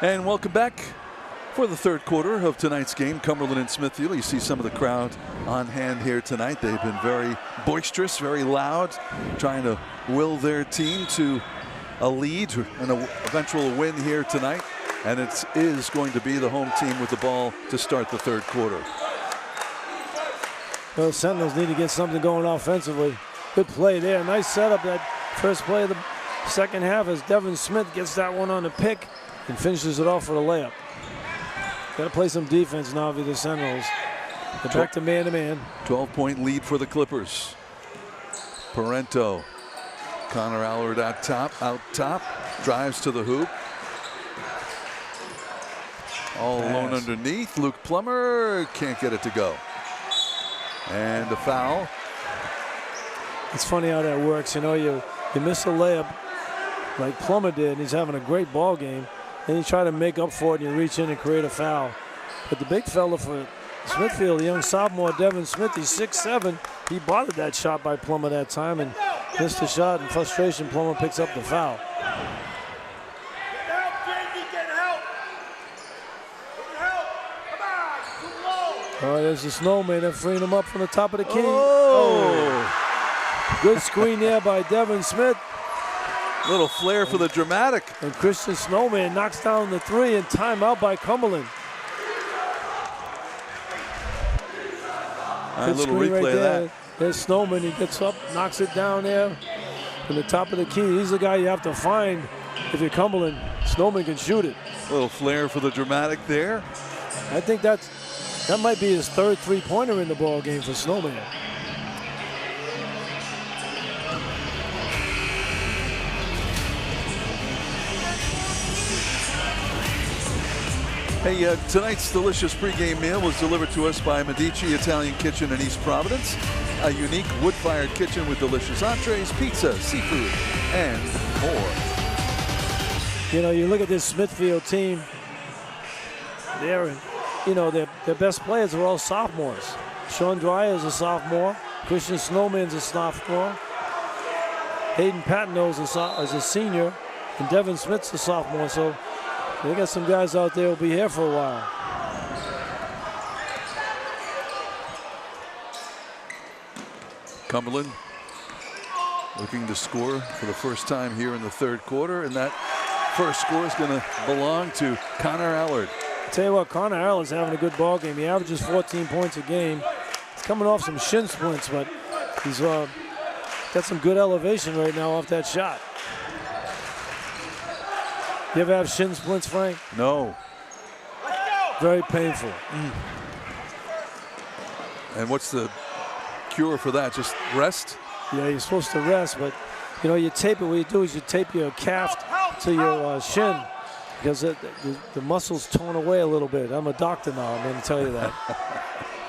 And welcome back for the third quarter of tonight's game, Cumberland and Smithfield. You see some of the crowd on hand here tonight. They've been very boisterous, very loud, trying to will their team to a lead and an eventual win here tonight. And it is going to be the home team with the ball to start the third quarter. Well, Sentinels need to get something going offensively. Good play there. Nice setup that first play of the second half as Devin Smith gets that one on the pick and finishes it off for a layup. Got to play some defense now for the Sentinels. They're back to man-to-man. 12-point lead for the Clippers. Parento. Connor Allard out top, drives to the hoop. All alone underneath. Luke Plummer can't get it to go. And a foul. It's funny how that works. You know, you miss a layup like Plummer did, and he's having a great ball game. Then you try to make up for it, and you reach in and create a foul. But the big fella for Smithfield, the young sophomore, Devin Smith, he's 6'7". He bothered that shot by Plummer that time and missed the shot. In frustration, Plummer picks up the foul. All right, there's the Snowman. They're freeing him up from the top of the key. Oh. Good screen there by Devin Smith. Little flair for the dramatic. And Christian Snowman knocks down the three, and timeout by Cumberland. A little replay right of that. There's Snowman. He gets up, knocks it down there from the top of the key. He's the guy you have to find if you're Cumberland. Snowman can shoot it. A little flair for the dramatic there. I think that might be his third three-pointer in the ball game for Snowman. Hey, tonight's delicious pregame meal was delivered to us by Medici Italian Kitchen in East Providence. A unique wood-fired kitchen with delicious entrees, pizza, seafood, and more. You know, you look at this Smithfield team. Their best players are all sophomores. Sean Dwyer is a sophomore. Christian Snowman's a sophomore. Hayden Patino is a senior. And Devin Smith's a sophomore. So they got some guys out there who'll be here for a while. Cumberland looking to score for the first time here in the third quarter. And that first score is going to belong to Connor Allard. I'll tell you what, Connor Allen's having a good ball game. He averages 14 points a game. He's coming off some shin splints, but he's got some good elevation right now off that shot. You ever have shin splints, Frank? No. Very painful. And what's the cure for that? Just rest? Yeah, you're supposed to rest, but you know, you tape it. What you do is you tape your calf to your shin, because the muscle's torn away a little bit. I'm a doctor now, I'm going to tell you that.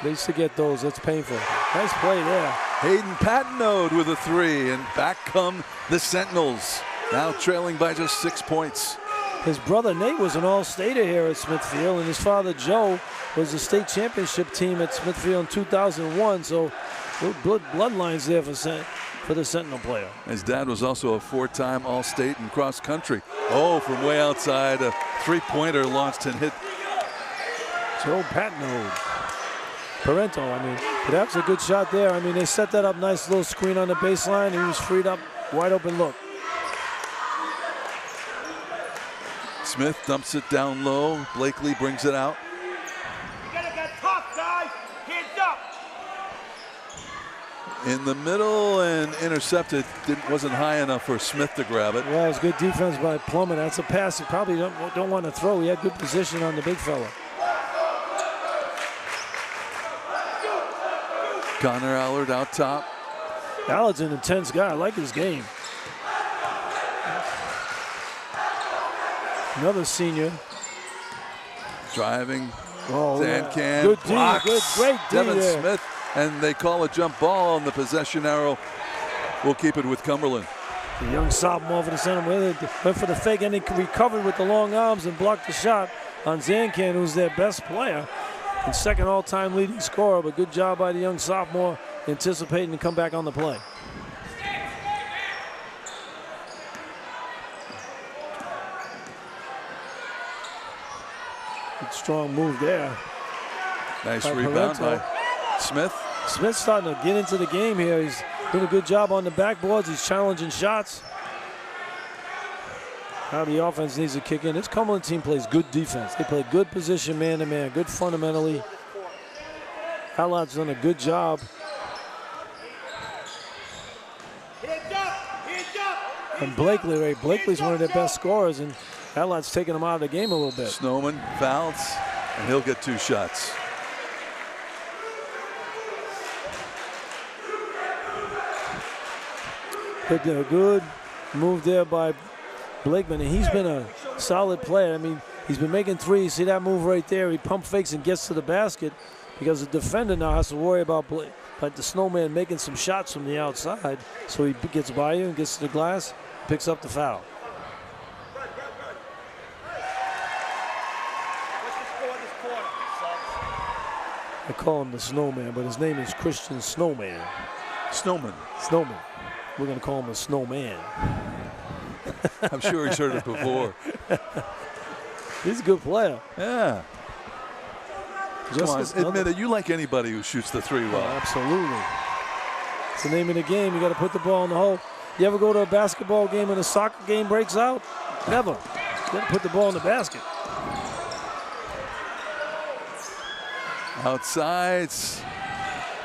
They used to get those. That's painful. Nice play there. Hayden Patino with a three, and back come the Sentinels, now trailing by just 6 points. His brother Nate was an all-stater here at Smithfield, and his father Joe was the state championship team at Smithfield in 2001, so bloodlines there for the Sentinel player. His dad was also a four-time all-state in cross country. Oh, from way outside, a three-pointer launched and hit. Joe Patino. Parento, I mean. But that was a good shot there. I mean, they set that up nice, little screen on the baseline, and he was freed up, wide open look. Smith dumps it down low. Blakely brings it out. You gotta get tough, guys. Hands up. In the middle and intercepted. Wasn't high enough for Smith to grab it. Well, it was good defense by Plummer. That's a pass he probably don't want to throw. He had good position on the big fella. Connor Allard out top. Allard's an intense guy. I like his game. Another senior. Driving. Oh, Zancan. Good D. Great D Devin there. Smith. And they call a jump ball on the possession arrow. We'll keep it with Cumberland. The young sophomore for the center went for the fake, and he recovered with the long arms and blocked the shot on Zancan, who's their best player and second all-time leading scorer. But good job by the young sophomore anticipating to come back on the play. Good strong move there. Nice by rebound Parento. by Smith. Smith's starting to get into the game here. He's doing a good job on the backboards. He's challenging shots. Now the offense needs to kick in. This Cumberland team plays good defense. They play good position man-to-man, good fundamentally. Allard's done a good job. And Blakely's one of their best scorers, and Allard's taking him out of the game a little bit. Snowman fouls, and he'll get 2 shots. But a good move there by Blakeman, and he's been a solid player. I mean, he's been making threes. See that move right there? He pump fakes and gets to the basket because the defender now has to worry about the Snowman making some shots from the outside. So he gets by you and gets to the glass, picks up the foul. I call him the Snowman, but his name is Christian Snowman. Snowman. Snowman. We're going to call him a Snowman. I'm sure he's heard it before. He's a good player. Yeah. Come on, admit it. You like anybody who shoots the 3 well. Oh, absolutely. It's the name of the game. You got to put the ball in the hole. You ever go to a basketball game and a soccer game breaks out? Never. You got to put the ball in the basket. Outside.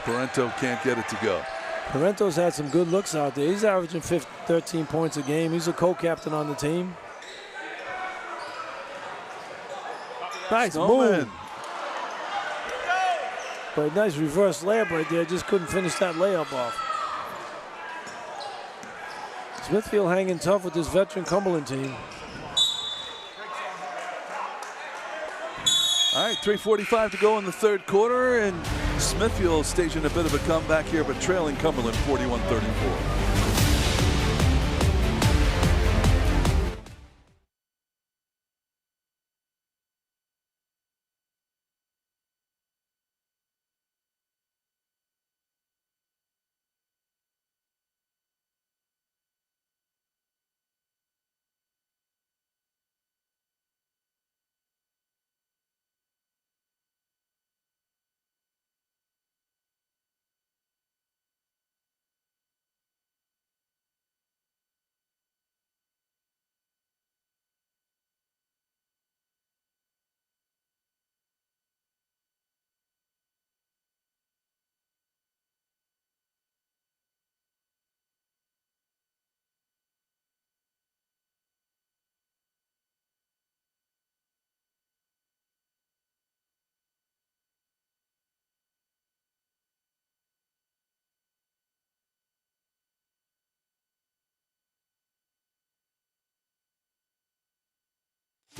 Parento can't get it to go. Parento's had some good looks out there. He's averaging 13 points a game. He's a co-captain on the team. Nice move. But nice reverse layup right there. Just couldn't finish that layup off. Smithfield hanging tough with this veteran Cumberland team. All right, 3:45 to go in the 3rd quarter, and Smithfield staging a bit of a comeback here, but trailing Cumberland 41-34.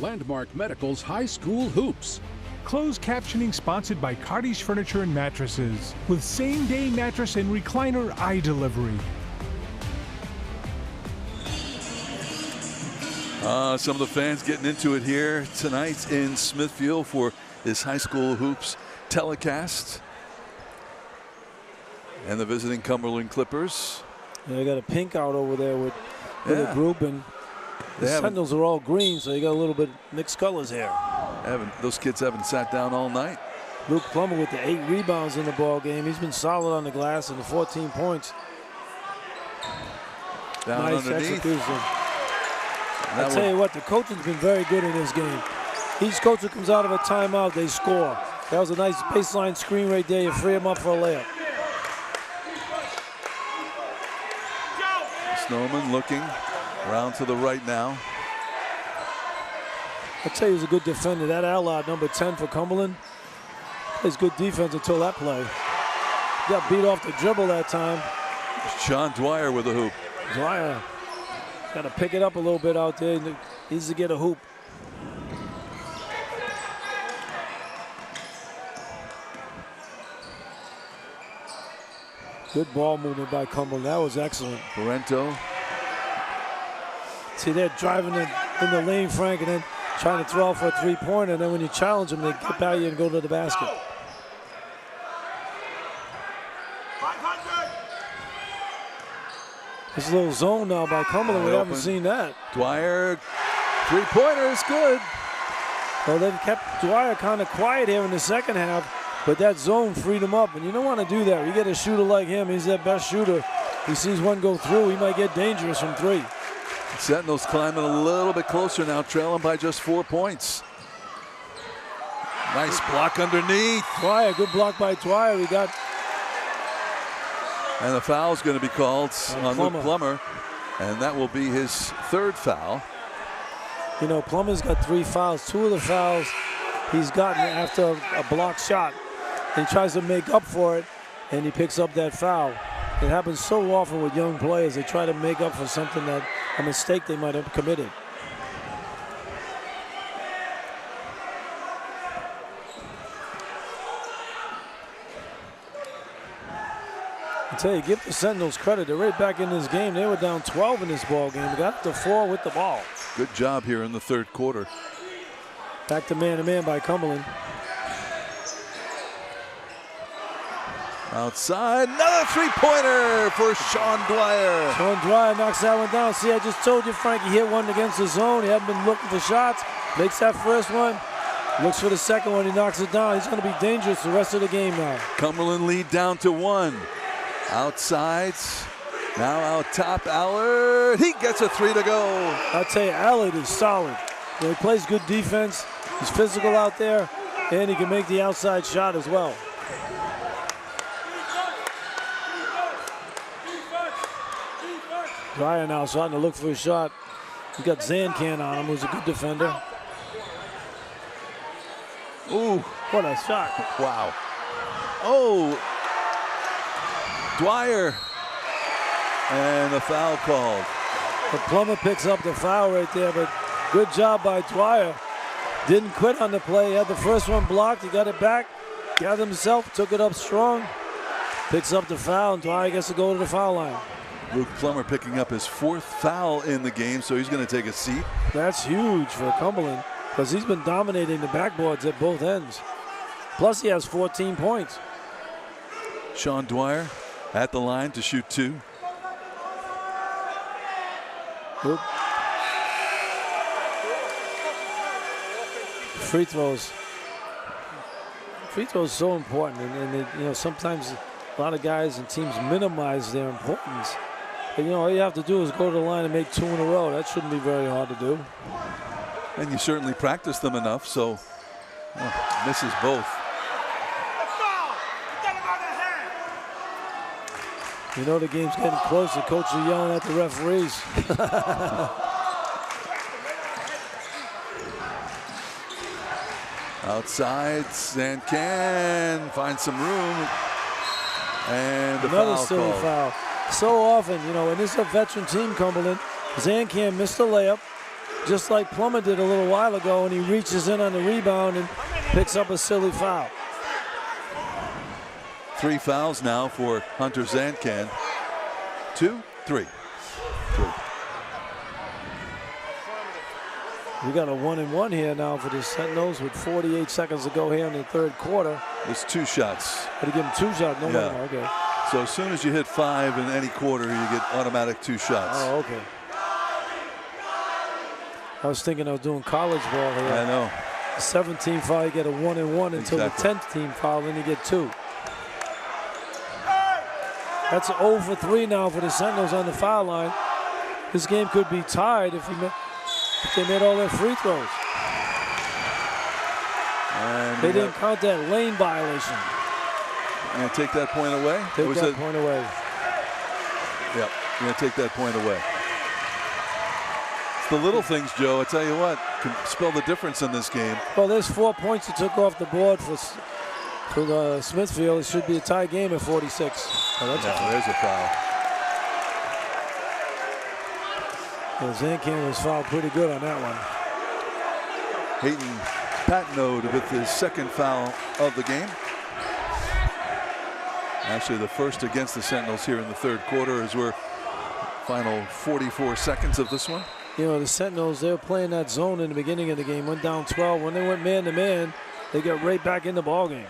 Landmark Medical's High School Hoops. Closed captioning sponsored by Cardis Furniture and Mattresses with same-day mattress and recliner eye delivery. Some of the fans getting into it here tonight in Smithfield for this high school hoops telecast. And the visiting Cumberland Clippers. Yeah, they got a pink out over there with a group, and the Sentinels are all green, so you got a little bit mixed colors here. Those kids haven't sat down all night. Luke Plummer with the 8 rebounds in the ball game. He's been solid on the glass and the 14 points. Down nice underneath. execution. I'll tell you what, the coaching's been very good in this game. Each coach who comes out of a timeout, they score. That was a nice baseline screen right there. You free them up for a layup. Snowman looking around to the right now. I'll tell you, he's a good defender. That Allard, number 10 for Cumberland, plays good defense until that play. He got beat off the dribble that time. Sean Dwyer with a hoop. Dwyer got to pick it up a little bit out there. Needs to get a hoop. Good ball movement by Cumberland. That was excellent. Parento. See, they're driving in the lane, Frank, and then trying to throw out for a three-pointer. And then when you challenge them, they get by you and go to the basket. This little zone now by Cumberland. We haven't seen that. Dwyer, three-pointer is good. Well, they've kept Dwyer kind of quiet here in the second half, but that zone freed him up, and you don't want to do that. You get a shooter like him, he's their best shooter. He sees one go through, he might get dangerous from three. Sentinels climbing a little bit closer now, trailing by just 4 points. Nice block underneath. Dwyer, good block by Dwyer. He got. And the foul's going to be called on Plummer. Luke Plummer, and that will be his 3rd foul. You know, Plummer's got 3 fouls. 2 of the fouls he's gotten after a blocked shot. He tries to make up for it, and he picks up that foul. It happens so often with young players. They try to make up for something that a mistake they might have committed. I tell you, give the Sentinels credit. They're right back in this game. They were down 12 in this ball game. They got to 4 with the ball. Good job here in the 3rd quarter. Back to man by Cumberland. Outside, another 3-pointer for Sean Dwyer. Sean Dwyer knocks that one down. See, I just told you, Frank, he hit one against the zone. He hadn't been looking for shots. Makes that first one. Looks for the second one. He knocks it down. He's going to be dangerous the rest of the game now. Cumberland lead down to 1. Outside, now out top, Allard. He gets a 3 to go. I'll tell you, Allard is solid. You know, he plays good defense. He's physical out there, and he can make the outside shot as well. Dwyer now starting to look for a shot. He's got Zancan on him, who's a good defender. Ooh, what a shot. Wow. Oh, Dwyer, and a foul called. But Plummer picks up the foul right there, but good job by Dwyer. Didn't quit on the play. He had the first one blocked. He got it back, gathered himself, took it up strong, picks up the foul, and Dwyer gets to go to the foul line. Luke Plummer picking up his 4th foul in the game, so he's going to take a seat. That's huge for Cumberland because he's been dominating the backboards at both ends. Plus, he has 14 points. Sean Dwyer at the line to shoot 2. Oop. Free throws. Free throws so important, and they, you know, sometimes a lot of guys and teams minimize their importance. But, you know, all you have to do is go to the line and make 2 in a row. That shouldn't be very hard to do. And you certainly practice them enough, so misses both. You know the game's getting close. The coach is yelling at the referees. Outside, Zancan finds some room. And another foul silly called. foul. So often, you know, and this is a veteran team, Cumberland. Zancan missed a layup, just like Plummer did a little while ago, and he reaches in on the rebound and picks up a silly foul. 3 fouls now for Hunter Zancan. 2, 3. We got a 1-and-1 here now for the Sentinels with 48 seconds to go here in the 3rd quarter. There's 2 shots. But he give him 2 shots, no more. Okay. So as soon as you hit 5 in any quarter, you get automatic 2 shots. Oh, okay. I was thinking I was doing college ball here. I know. The 17 foul, you get a 1-and-1 until the 10th team foul, then you get 2. That's 0 for 3 now for the Sentinels on the foul line. This game could be tied if they made all their free throws. And they didn't count that lane violation. You're going to take that point away? Take that point away. Yep, you're going to take that point away. It's the little things, Joe, I tell you what, can spell the difference in this game. Well, there's 4 points he took off the board for Smithfield. It should be a tie game at 46. Oh, there's a foul. Yeah, Zancan was fouled pretty good on that one. Hayden Patnode with his 2nd foul of the game. Actually the first against the Sentinels here in the 3rd quarter as we're final 44 seconds of this one. You know, the Sentinels, they were playing that zone in the beginning of the game, went down 12. When they went man-to-man, they got right back in the ball game.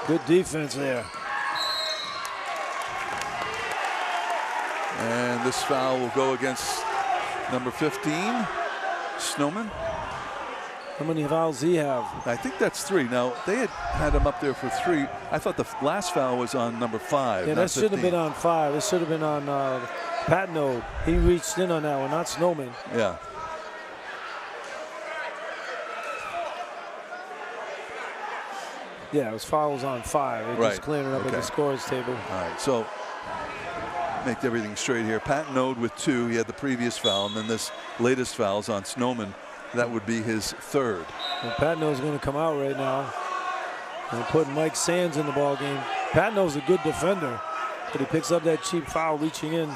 Good defense there. And this foul will go against number 15, Snowman. How many fouls does he have? I think that's 3. Now, they had him up there for 3. I thought the last foul was on number 5. Yeah, that should have been on 5. It should have been on Patno. He reached in on that one, not Snowman. Yeah. Yeah, it was fouls on 5. They're just clearing it up at the scores table. All right, so make everything straight here. Patno with 2. He had the previous foul, and then this latest foul's on Snowman. That would be his 3rd. And Patno's going to come out right now and put Mike Sands in the ball game. Patno's a good defender, but he picks up that cheap foul reaching in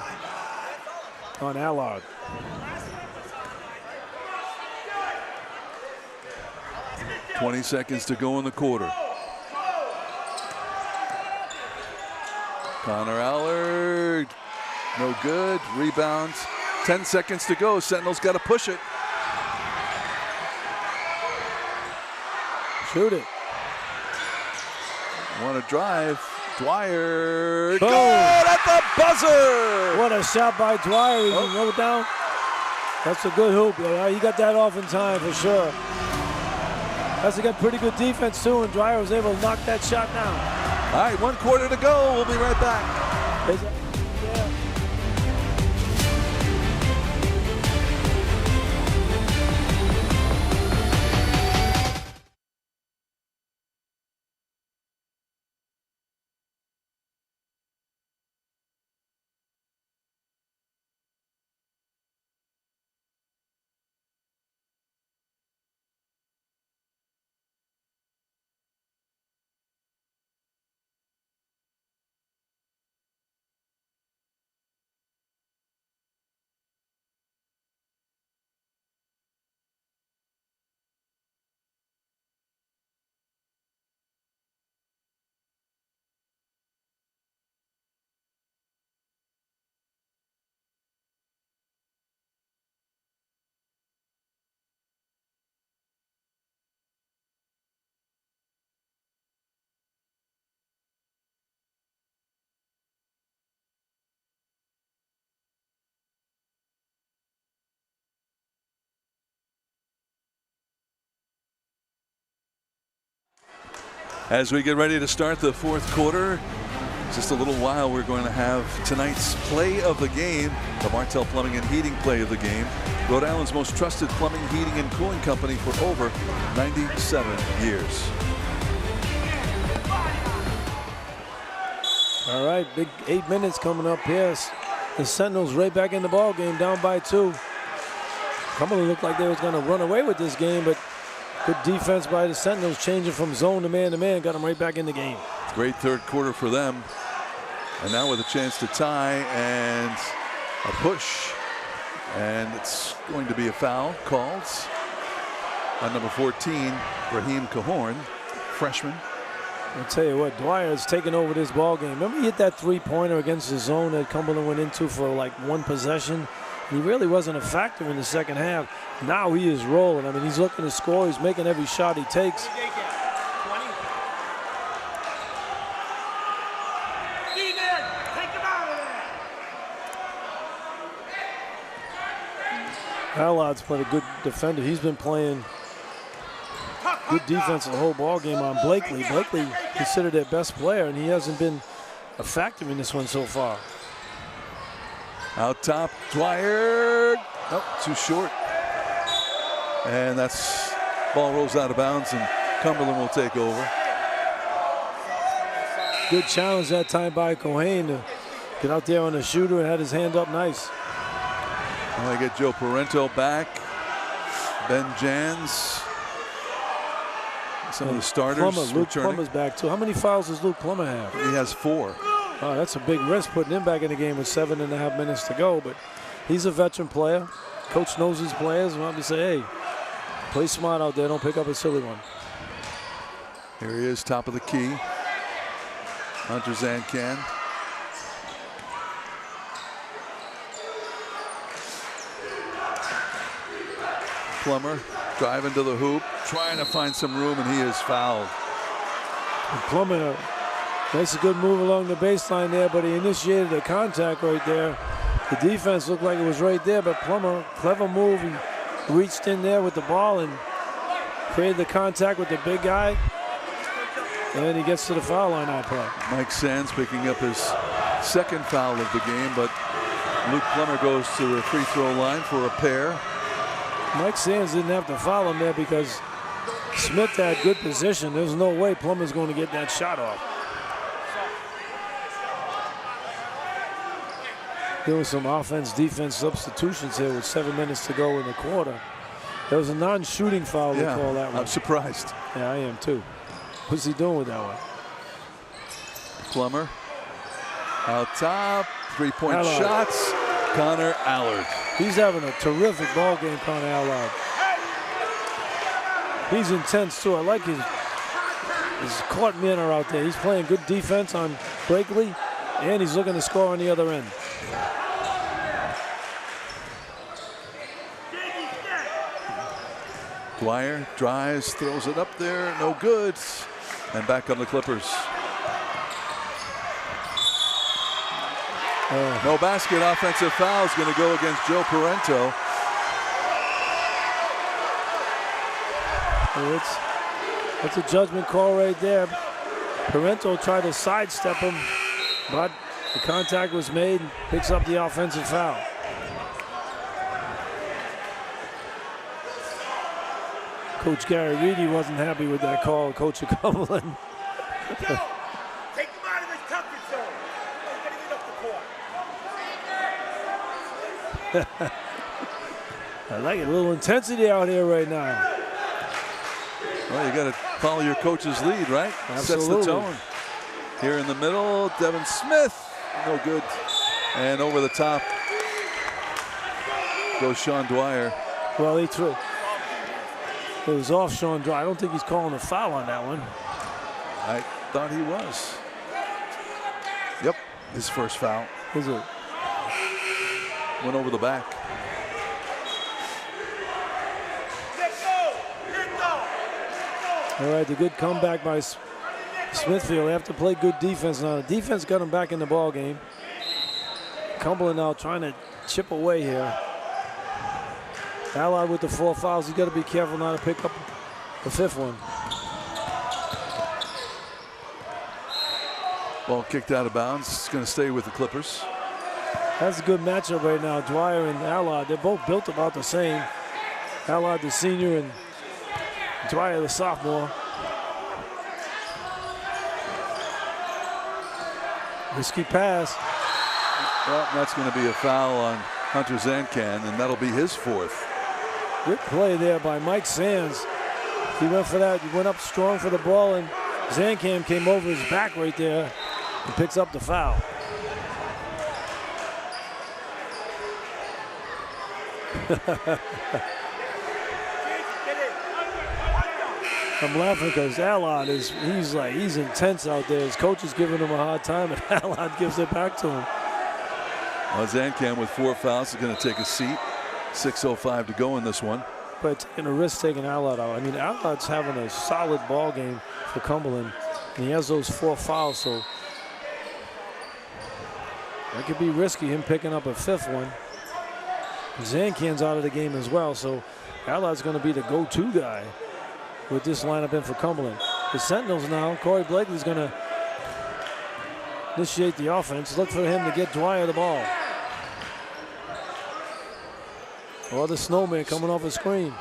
on Allard. "20 seconds to go in the quarter. Connor Allard, no good. Rebound. 10 seconds to go. Sentinel's got to push it. Shoot it. Want to drive. Dwyer. Boom. Good at the buzzer. What a shot by Dwyer. You can roll it down. That's a good hoop. He got that off in time for sure. That's got pretty good defense too, and Dwyer was able to knock that shot down. All right, 1 quarter to go. We'll be right back. As we get ready to start the 4th quarter, just a little while, we're going to have tonight's play of the game, the Martell Plumbing and Heating play of the game. Rhode Island's most trusted plumbing, heating, and cooling company for over 97 years. All right, big 8 minutes coming up here. The Sentinels right back in the ball game, down by 2. Cumberland looked like they was going to run away with this game, but good defense by the Sentinels, changing from zone to man, got them right back in the game. Great 3rd quarter for them. And now with a chance to tie and a push. And it's going to be a foul called on number 14, Raheem Cahorn, freshman. I'll tell you what, Dwyer's taking over this ball game. Remember he hit that 3-pointer against the zone that Cumberland went into for like 1 possession? He really wasn't a factor in the second half. Now he is rolling. I mean, he's looking to score. He's making every shot he takes. Allard's played a good defender. He's been playing good defense the whole ball game on Blakely. Blakely considered their best player, and he hasn't been a factor in this one so far. Out top, Dwyer. Oh, too short. And that's ball rolls out of bounds, and Cumberland will take over. Good challenge that time by Cohen to get out there on the shooter and had his hand up nice. Well, I get Joe Parento back. Ben Jans. Some of the starters. Luke Plummer's back too. How many fouls does Luke Plummer have? He has 4. Oh, that's a big risk putting him back in the game with 7.5 minutes to go, but he's a veteran player. Coach knows his players. Want to say, hey, play smart out there. Don't pick up a silly one. Here he is, top of the key. Hunter Zancan. Plummer driving to the hoop, trying to find some room, and he is fouled. Plummer makes a good move along the baseline there, but he initiated a contact right there. The defense looked like it was right there, but Plummer, clever move. He reached in there with the ball and created the contact with the big guy. And he gets to the foul line that play. Mike Sands picking up his second foul of the game, but Luke Plummer goes to the free throw line for a pair. Mike Sands didn't have to foul him there because Smith had good position. There's no way Plummer's going to get that shot off. There was some offense-defense substitutions here with 7 minutes to go in the quarter. There was a non-shooting foul, they call that one. I'm surprised. Yeah, I am too. What's he doing with that one? Plummer out top, three-point shots. Connor Allard. He's having a terrific ball game, Connor Allard. He's intense too. I like his court manner out there. He's playing good defense on Blakely, and he's looking to score on the other end. Dwyer drives, throws it up there, no good. And back on the Clippers. No basket, offensive foul is going to go against Joe Parento. That's a judgment call right there. Parento tried to sidestep him, but the contact was made and picks up the offensive foul. Coach Gary Reedy wasn't happy with that call, Coach of Cumberland. Take him out of his comfort zone. He's getting it off the court. I like it. A little intensity out here right now. Well, you got to follow your coach's lead, right? Absolutely. Sets the tone. Here in the middle, Devin Smith, no good. And over the top goes Sean Dwyer. Well, he threw. It was off Sean Dwyer. I don't think he's calling a foul on that one. I thought he was. Yep, his first foul. Is it? Went over the back. All right, the good comeback by Smithfield. They have to play good defense now. The defense got them back in the ball game. Cumberland now trying to chip away here. Allard with the 4 fouls. He's got to be careful not to pick up the 5th one. Ball kicked out of bounds. It's going to stay with the Clippers. That's a good matchup right now. Dwyer and Allard, they're both built about the same. Allard the senior and Dwyer the sophomore. Risky pass. Well, that's going to be a foul on Hunter Zancan, and that'll be his 4th. Good play there by Mike Sands. He went for that. He went up strong for the ball, and Zancan came over his back right there and picks up the foul. I'm laughing because Allard he's intense out there. His coach is giving him a hard time, and Allard gives it back to him. Well, Zancan with 4 fouls is going to take a seat. 6:05 to go in this one. But taking a risk taking Allard out. I mean, Allard's having a solid ball game for Cumberland, and he has those 4 fouls, so that could be risky, him picking up a 5th one. Zancan's out of the game as well, so Allard's going to be the go-to guy with this lineup in for Cumberland. The Sentinels now, Corey Blakely's going to initiate the offense. Look for him to get Dwyer the ball. Or the Snowman coming off a screen.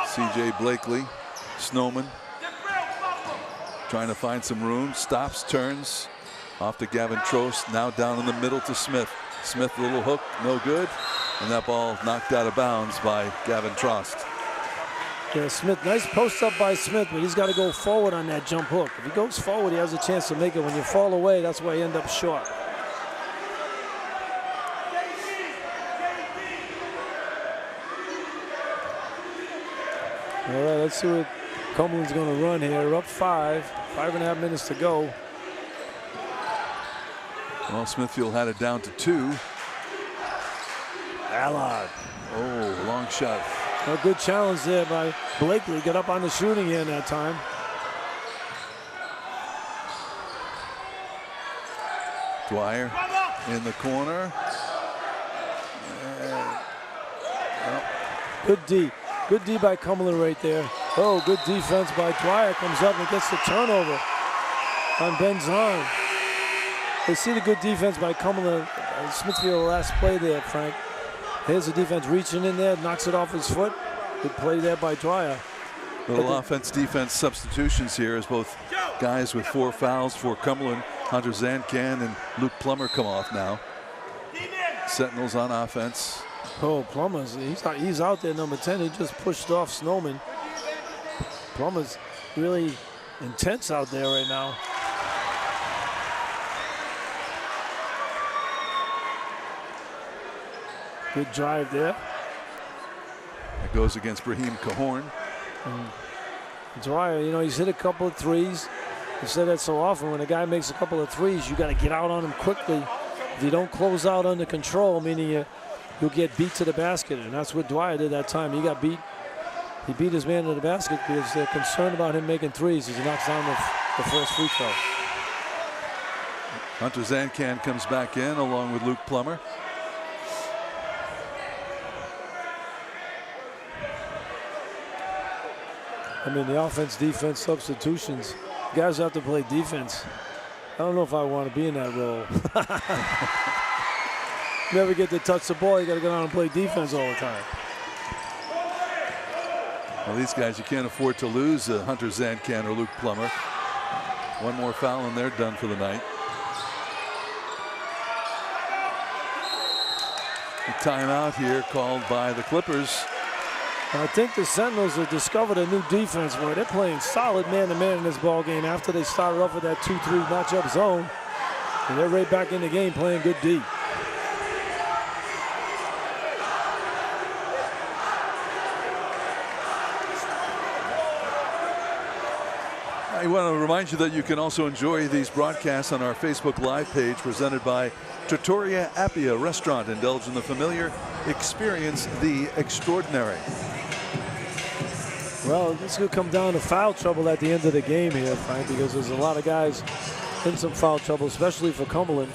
C.J. Blakely, Snowman, trying to find some room. Stops, turns, off to Gavin Trost. Now down in the middle to Smith. Smith, little hook, no good. And that ball knocked out of bounds by Gavin Trost. Yeah, Smith, nice post up by Smith, but he's got to go forward on that jump hook. If he goes forward, he has a chance to make it. When you fall away, that's why you end up short. All right, let's see what Cumberland's going to run here. Up 5.5 minutes to go. Well, Smithfield had it down to 2. Allard. Oh, long shot. A good challenge there by Blakely. Got up on the shooting end that time. Dwyer in the corner. Good D. Good D by Cumberland right there. Oh, good defense by Dwyer. Comes up and gets the turnover on Ben Zahn. They see the good defense by Cumberland. Smithfield last play there, Frank. Here's the defense reaching in there, knocks it off his foot. Good play there by Dwyer. Little offense-defense substitutions here as both guys with 4 fouls for Cumberland, Hunter Zancan and Luke Plummer, come off now. Sentinels on offense. Oh, Plummer's, he's out there, number 10. He just pushed off Snowman. Plummer's really intense out there right now. Good drive there. It goes against Brahim Cahorn. Dwyer, you know, he's hit a couple of threes. You say that so often. When a guy makes a couple of threes, you got to get out on him quickly. If you don't close out under control, meaning you'll get beat to the basket. And that's what Dwyer did that time. He got beat. He beat his man to the basket because they're concerned about him making threes as he knocks down the first free throw. Hunter Zancan comes back in along with Luke Plummer. I mean, the offense-defense substitutions, guys have to play defense. I don't know if I want to be in that role. Never get to touch the ball. You got to go down and play defense all the time. Well, these guys, you can't afford to lose Hunter Zancan or Luke Plummer. One more foul and they're done for the night. A timeout here called by the Clippers. I think the Sentinels have discovered a new defense where they're playing solid man-to-man in this ball game after they started off with that 2-3 matchup zone. And they're right back in the game playing good D. I want to remind you that you can also enjoy these broadcasts on our Facebook Live page presented by Trattoria Appia Restaurant. Indulge in the familiar, experience the extraordinary. Well, this could come down to foul trouble at the end of the game here, Frank, because there's a lot of guys in some foul trouble, especially for Cumberland.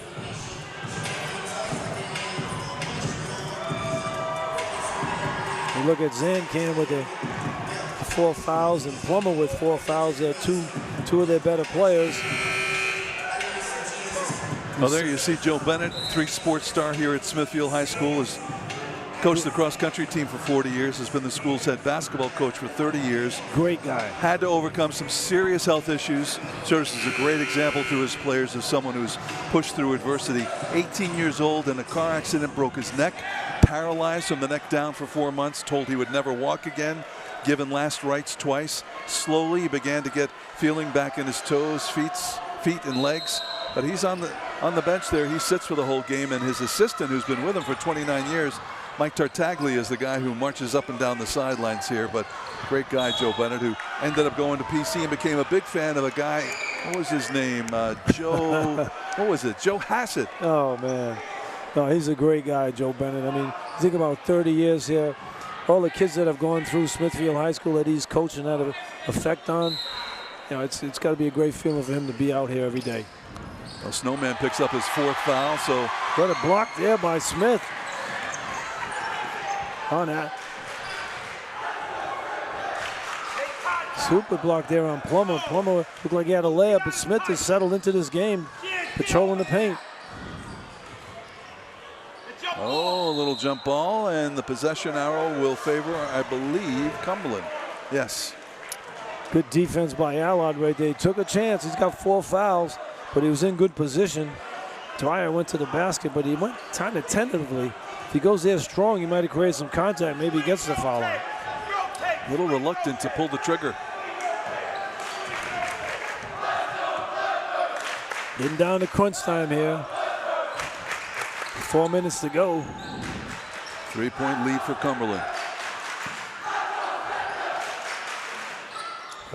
You look at Zancan with the 4 fouls and Plummer with 4 fouls. They're two of their better players. Well, there you see Joe Bennett, 3-sport star here at Smithfield High School, has coached the cross-country team for 40 years, has been the school's head basketball coach for 30 years. Great guy. Had to overcome some serious health issues. Serves as a great example to his players as someone who's pushed through adversity. 18 years old, in a car accident, broke his neck, paralyzed from the neck down for 4 months, told he would never walk again, given last rites twice. Slowly he began to get feeling back in his toes, feet and legs. But he's on the bench there. He sits for the whole game, and his assistant, who's been with him for 29 years, Mike Tartaglia, is the guy who marches up and down the sidelines here. But great guy, Joe Bennett, who ended up going to PC and became a big fan of a guy. What was his name? Joe. What was it? Joe Hassett. Oh man, no, he's a great guy, Joe Bennett. I mean, think about 30 years here. All the kids that have gone through Smithfield High School that he's coaching had an effect on. You know, it's got to be a great feeling for him to be out here every day. Well, Snowman picks up his 4th foul. So what a block there by Smith. On that. Super block there on Plummer. Plummer looked like he had a layup, but Smith has settled into this game, patrolling the paint. Oh, a little jump ball, and the possession arrow will favor, I believe, Cumberland. Yes. Good defense by Allard right there. He took a chance. He's got 4 fouls, but he was in good position. Dwyer went to the basket, but he went kind of tentatively. If he goes there strong, he might have created some contact. Maybe he gets the foul line. A little reluctant to pull the trigger. Getting down to crunch time here. 4 minutes to go. 3-point lead for Cumberland.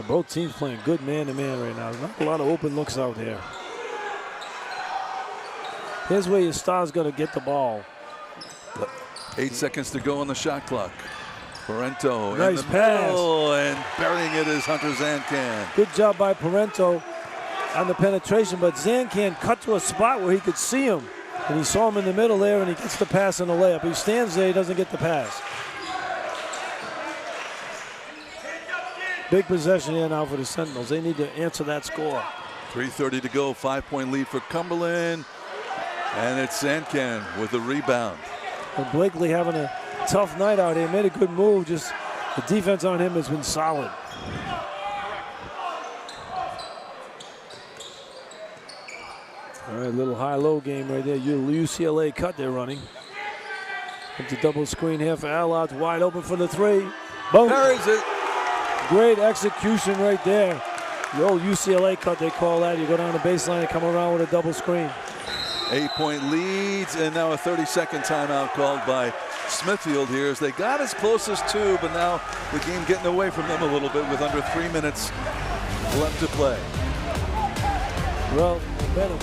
Both teams playing good man-to-man right now. There's not a lot of open looks out there. Here's where your star's going to get the ball. 8 seconds to go on the shot clock. Parento Nice in the pass. middle, and burying it is Hunter Zancan. Good job by Parento on the penetration, but Zancan cut to a spot where he could see him. And he saw him in the middle there, and he gets the pass and the layup. He stands there, he doesn't get the pass. Big possession here now for the Sentinels. They need to answer that score. 3:30 to go, 5-point lead for Cumberland. And it's Zancan with the rebound. And Blakely having a tough night out here. Made a good move. Just the defense on him has been solid. All right, little high-low game right there. UCLA cut they're running. It's a double screen here for Allard. Wide open for the three. Boom. Buries it. Great execution right there. The old UCLA cut, they call that. You go down the baseline and come around with a double screen. 8-point leads, and now a 30-second timeout called by Smithfield here as they got as close as 2, but now the game getting away from them a little bit with under 3 minutes left to play. Well, better.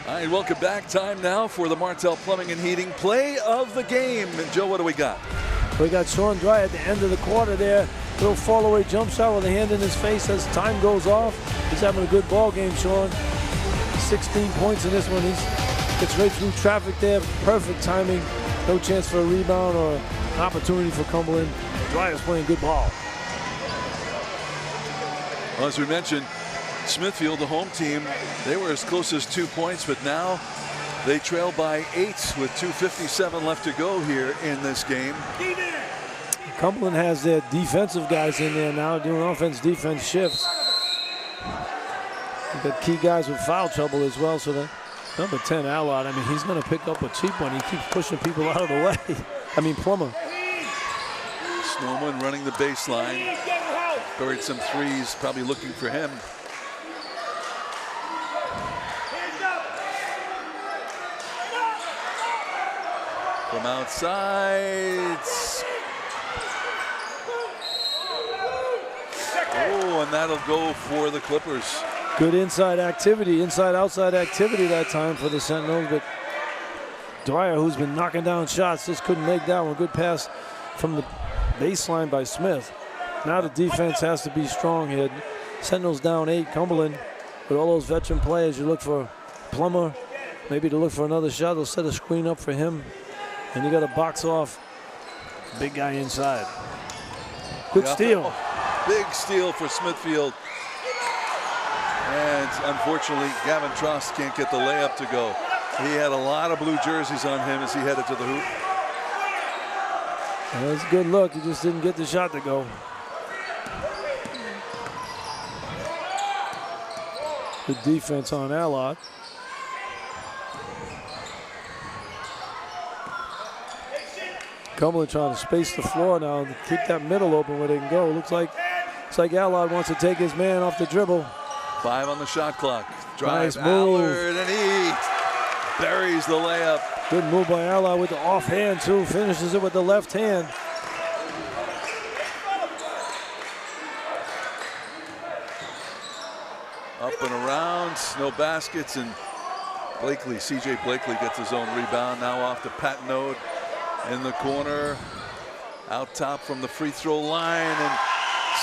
All right, welcome back. Time now for the Martell Plumbing and Heating play of the game. And Joe, what do we got? We got Sean Dry at the end of the quarter there. Little fall-away jump shot with a hand in his face as time goes off. He's having a good ball game, Sean. 16 points in this one. He gets right through traffic there. Perfect timing. No chance for a rebound or an opportunity for Cumberland. Dryer's playing good ball. Well, as we mentioned, Smithfield, the home team, they were as close as 2 points, but now they trail by 8 with 2:57 left to go here in this game. Cumberland has their defensive guys in there now doing offense-defense shifts. They've got key guys with foul trouble as well, so the number 10, Allard, I mean, he's going to pick up a cheap one. He keeps pushing people out of the way. I mean, Plummer. Snowman running the baseline. Buried some threes, probably looking for him. From outside. Oh, and that'll go for the Clippers. Good inside activity, inside-outside activity that time for the Sentinels, but Dwyer, who's been knocking down shots, just couldn't make that one. Good pass from the baseline by Smith. Now the defense has to be strong here. Sentinels down 8, Cumberland. With all those veteran players, you look for Plummer, maybe to look for another shot. They'll set a screen up for him. And you got to box off big guy inside. Good steal. Big steal for Smithfield. And unfortunately, Gavin Trost can't get the layup to go. He had a lot of blue jerseys on him as he headed to the hoop. That's a good look. He just didn't get the shot to go. Good defense on Allard. Cumberland trying to space the floor now and keep that middle open where they can go. Looks like Allard wants to take his man off the dribble. 5 on the shot clock. Drives Nice move. Allard, and he buries the layup. Good move by Allard with the offhand too. Finishes it with the left hand. Up and around, no baskets, and Blakely, C.J. Blakely gets his own rebound. Now off to Pat Node in the corner. Out top from the free throw line, and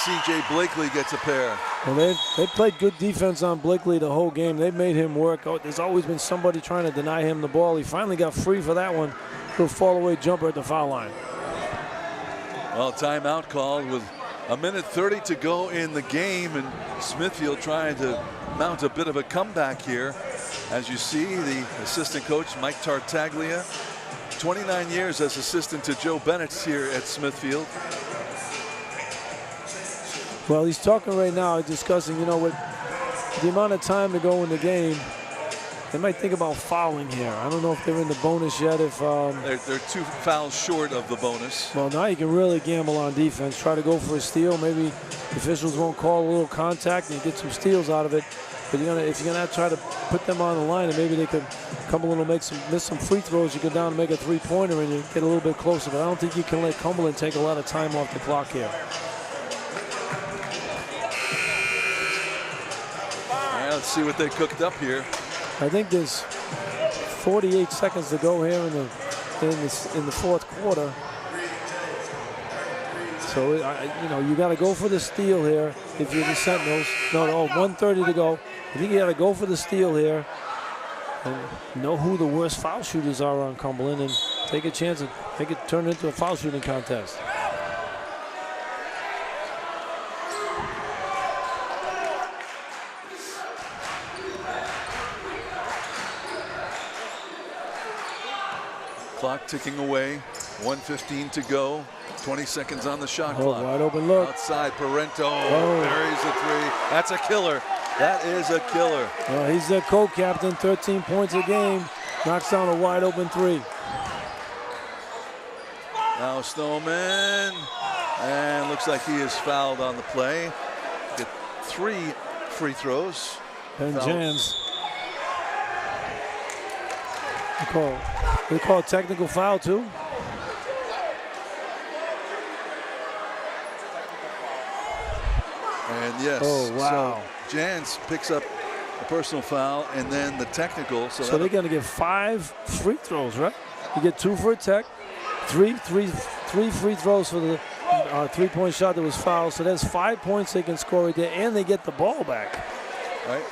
C.J. Blakely gets a pair. Well, they played good defense on Blakely the whole game. They made him work. Oh, there's always been somebody trying to deny him the ball. He finally got free for that one. Little fall-away jumper at the foul line. Well, timeout called with a minute 30 to go in the game, and Smithfield trying to mount a bit of a comeback here. As you see, the assistant coach, Mike Tartaglia, 29 years as assistant to Joe Bennett here at Smithfield. Well, he's talking right now, discussing, you know, with the amount of time to go in the game, they might think about fouling here. I don't know if they're in the bonus yet. If they're 2 fouls short of the bonus. Well, now you can really gamble on defense. Try to go for a steal. Maybe the officials won't call a little contact and you get some steals out of it. But if you're gonna try to put them on the line, and maybe they could Cumberland will miss some free throws. You go down and make a three-pointer, and you get a little bit closer. But I don't think you can let Cumberland take a lot of time off the clock here. Let's see what they cooked up here. I think there's 48 seconds to go here in the fourth quarter. So you know, you got to go for the steal here if you're the Sentinels. No, 1:30 to go. I think you got to go for the steal here and know who the worst foul shooters are on Cumberland and take a chance and make it turn into a foul shooting contest. Clock ticking away, 1:15 to go, 20 seconds on the shot clock. Wide open look. Outside, Parento buries the three. That's a killer. That is a killer. Well, he's their co-captain, 13 points a game, knocks down a wide open three. Now Snowman, and looks like he is fouled on the play. Get 3 free throws. And Jans. They call a technical foul too. And yes, oh, wow. So Jans picks up a personal foul and then the technical. So they're going to get 5 free throws, right? You get 2 for a tech, 3 free throws for the three-point shot that was fouled. So that's 5 points they can score right there, and they get the ball back. Right.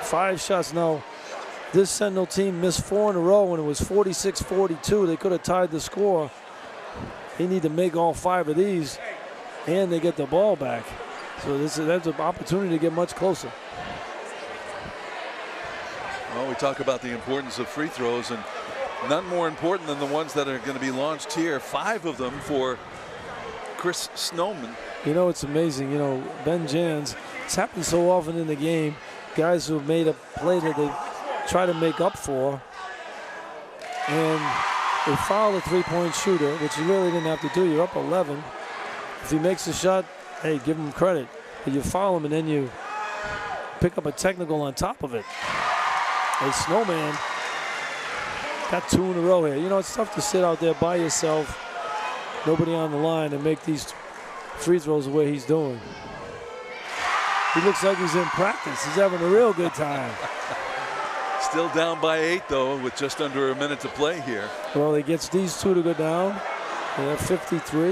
5 shots now. This Sentinel team missed 4 in a row when it was 46-42. They could have tied the score. They need to make all 5 of these, and they get the ball back. So that's an opportunity to get much closer. Well, we talk about the importance of free throws, and none more important than the ones that are going to be launched here. 5 of them for Chris Snowman. You know, it's amazing. You know, Ben Jans, it's happened so often in the game. Guys who have made a play that they try to make up for, and they foul the three-point shooter, which you really didn't have to do. You're up 11. If he makes a shot, hey, give him credit. But you foul him, and then you pick up a technical on top of it. Hey, Snowman got 2 in a row here. You know, it's tough to sit out there by yourself, nobody on the line, and make these free throws the way he's doing. He looks like he's in practice. He's having a real good time. Still down by 8, though, with just under a minute to play here. Well, he gets these 2 to go down. They have 53.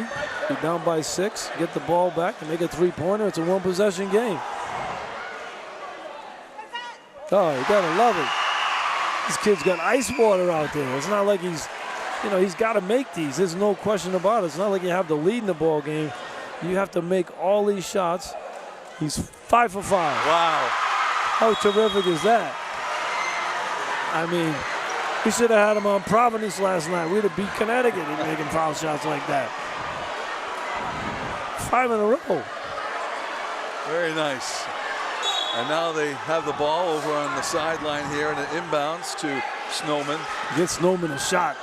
Be down by 6. Get the ball back and make a three-pointer. It's a one-possession game. Oh, you gotta love it. This kid's got ice water out there. It's not like he's, you know, he's got to make these. There's no question about it. It's not like you have the lead in the ball game. You have to make all these shots. He's 5 for 5. Wow. How terrific is that? I mean, we should have had him on Providence last night. We'd have beat Connecticut in making foul shots like that. 5 in a row. Very nice. And now they have the ball over on the sideline here, and it inbounds to Snowman. Get Snowman a shot.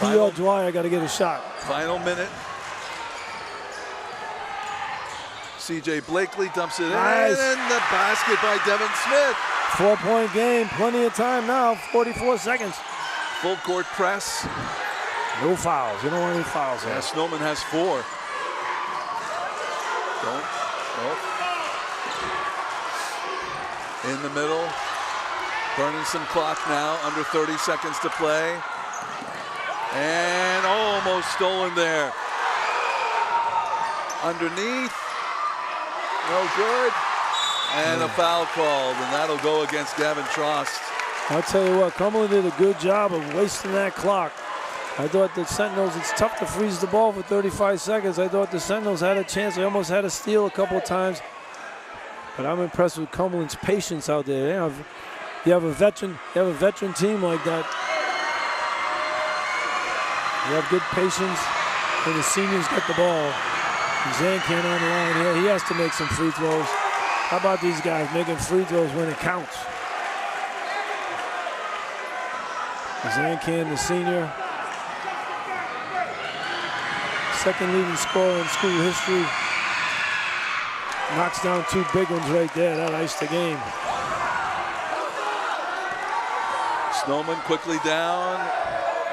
He or Dwyer got to get a shot. Final minute. C.J. Blakely dumps it in, and the basket by Devin Smith. 4-point game, plenty of time now, 44 seconds. Full court press. No fouls, you don't want any fouls here. Yeah, Snowman has 4. In the middle, burning some clock now, under 30 seconds to play. And almost stolen there. Underneath. No good. And a foul called, and that'll go against Gavin Trost. I'll tell you what, Cumberland did a good job of wasting that clock. I thought the Sentinels, it's tough to freeze the ball for 35 seconds. I thought the Sentinels had a chance. They almost had a steal a couple of times. But I'm impressed with Cumberland's patience out there. You have a veteran team like that. You have good patience, and the seniors get the ball. Zancan on the line here. He has to make some free throws. How about these guys making free throws when it counts? Zancan, the senior, second leading scorer in school history, knocks down 2 big ones right there. That iced the game. Snowman quickly down,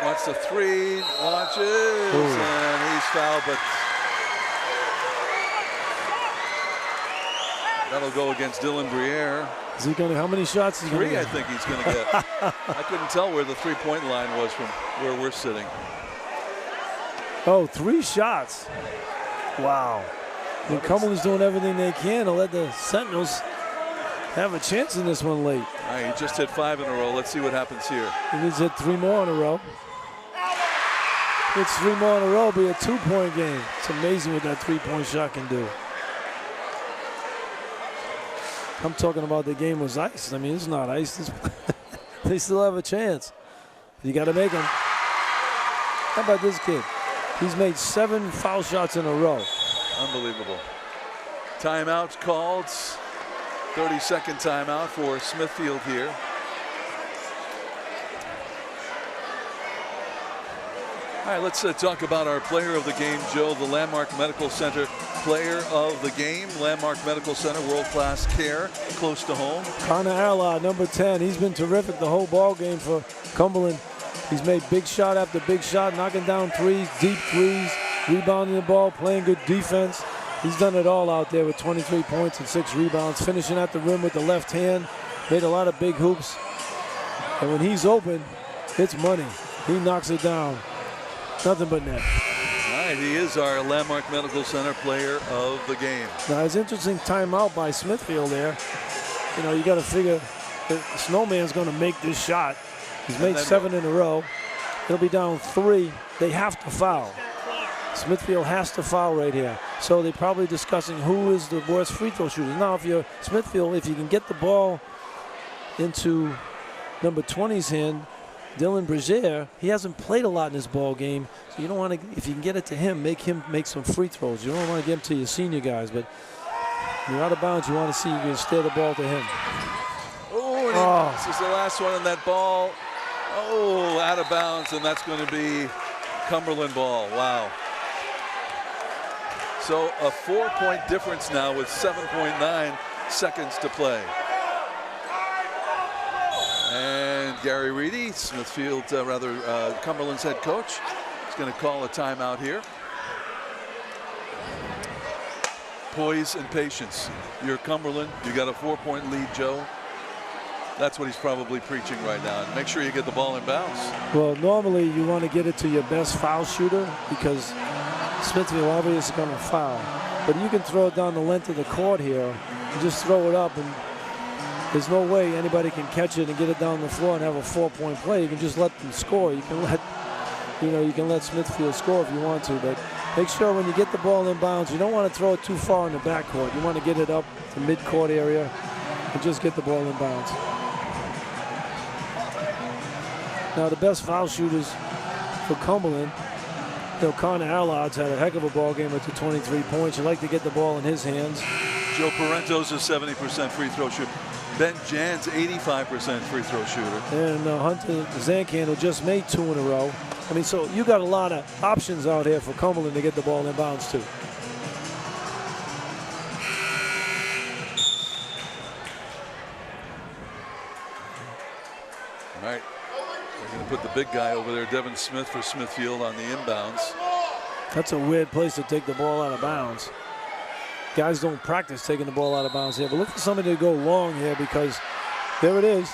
wants the 3, launches, and he's fouled, but that'll go against Dylan Briere. Is he going to, how many shots is he going to 3, get? I think he's going to get. I couldn't tell where the 3-point line was from where we're sitting. Oh, 3 shots. Wow. And Cumberland's doing everything they can to let the Sentinels have a chance in this one late. All right, he just hit 5 in a row. Let's see what happens here. He needs to hit 3 more in a row. Hits 3 more in a row, be a 2-point game. It's amazing what that 3-point shot can do. I'm talking about the game was iced. I mean, it's not iced. They still have a chance. You got to make them. How about this kid? He's made 7 foul shots in a row. Unbelievable. Timeout called. 30-second timeout for Smithfield here. All right, let's talk about our player of the game, Joe, the Landmark Medical Center player of the game. Landmark Medical Center, world-class care, close to home. Connor Arlaud, number 10. He's been terrific the whole ball game for Cumberland. He's made big shot after big shot, knocking down 3s, deep 3s, rebounding the ball, playing good defense. He's done it all out there with 23 points and 6 rebounds, finishing at the rim with the left hand, made a lot of big hoops. And when he's open, it's money. He knocks it down. Nothing but net. All right, he is our Landmark Medical Center player of the game. Now, it's interesting timeout by Smithfield there. You know, you got to figure the Snowman's going to make this shot. He's made 7 in a row. He'll be down 3. They have to foul. Smithfield has to foul right here. So they're probably discussing who is the worst free throw shooter. Now, if you're Smithfield, if you can get the ball into number 20's hand, Dylan Brazier, he hasn't played a lot in this ball game, so you don't want to, if you can get it to him make some free throws. You don't want to get them to your senior guys, but when you're out of bounds, you want to see you can steer the ball to him. Oh, this is the last one on that ball. Oh, out of bounds, and that's going to be Cumberland ball. Wow. So a 4-point difference now with 7.9 seconds to play. And Gary Reedy, Smithfield, Cumberland's head coach, is going to call a timeout here. Poise and patience. You're Cumberland. You got a 4-point lead, Joe. That's what he's probably preaching right now. And make sure you get the ball in bounds. Well, normally you want to get it to your best foul shooter because Smithfield obviously is going to foul. But you can throw it down the length of the court here and just throw it up, and there's no way anybody can catch it and get it down the floor and have a 4-point play. You can just let them score. You can let Smithfield score if you want to, but make sure when you get the ball in bounds, you don't want to throw it too far in the backcourt. You want to get it up to mid-court area and just get the ball in bounds. Now, the best foul shooters for Cumberland, Connor Arlaud's had a heck of a ball game with the 23 points. You like to get the ball in his hands. Joe Parento's a 70% free throw shooter. Ben Jan's 85% free throw shooter. And Hunter Zancan, who just made 2 in a row. I mean, so you got a lot of options out here for Cumberland to get the ball in bounds too. All right, we're going to put the big guy over there, Devin Smith for Smithfield on the inbounds. That's a weird place to take the ball out of bounds. Guys don't practice taking the ball out of bounds here, but look for somebody to go long here because there it is.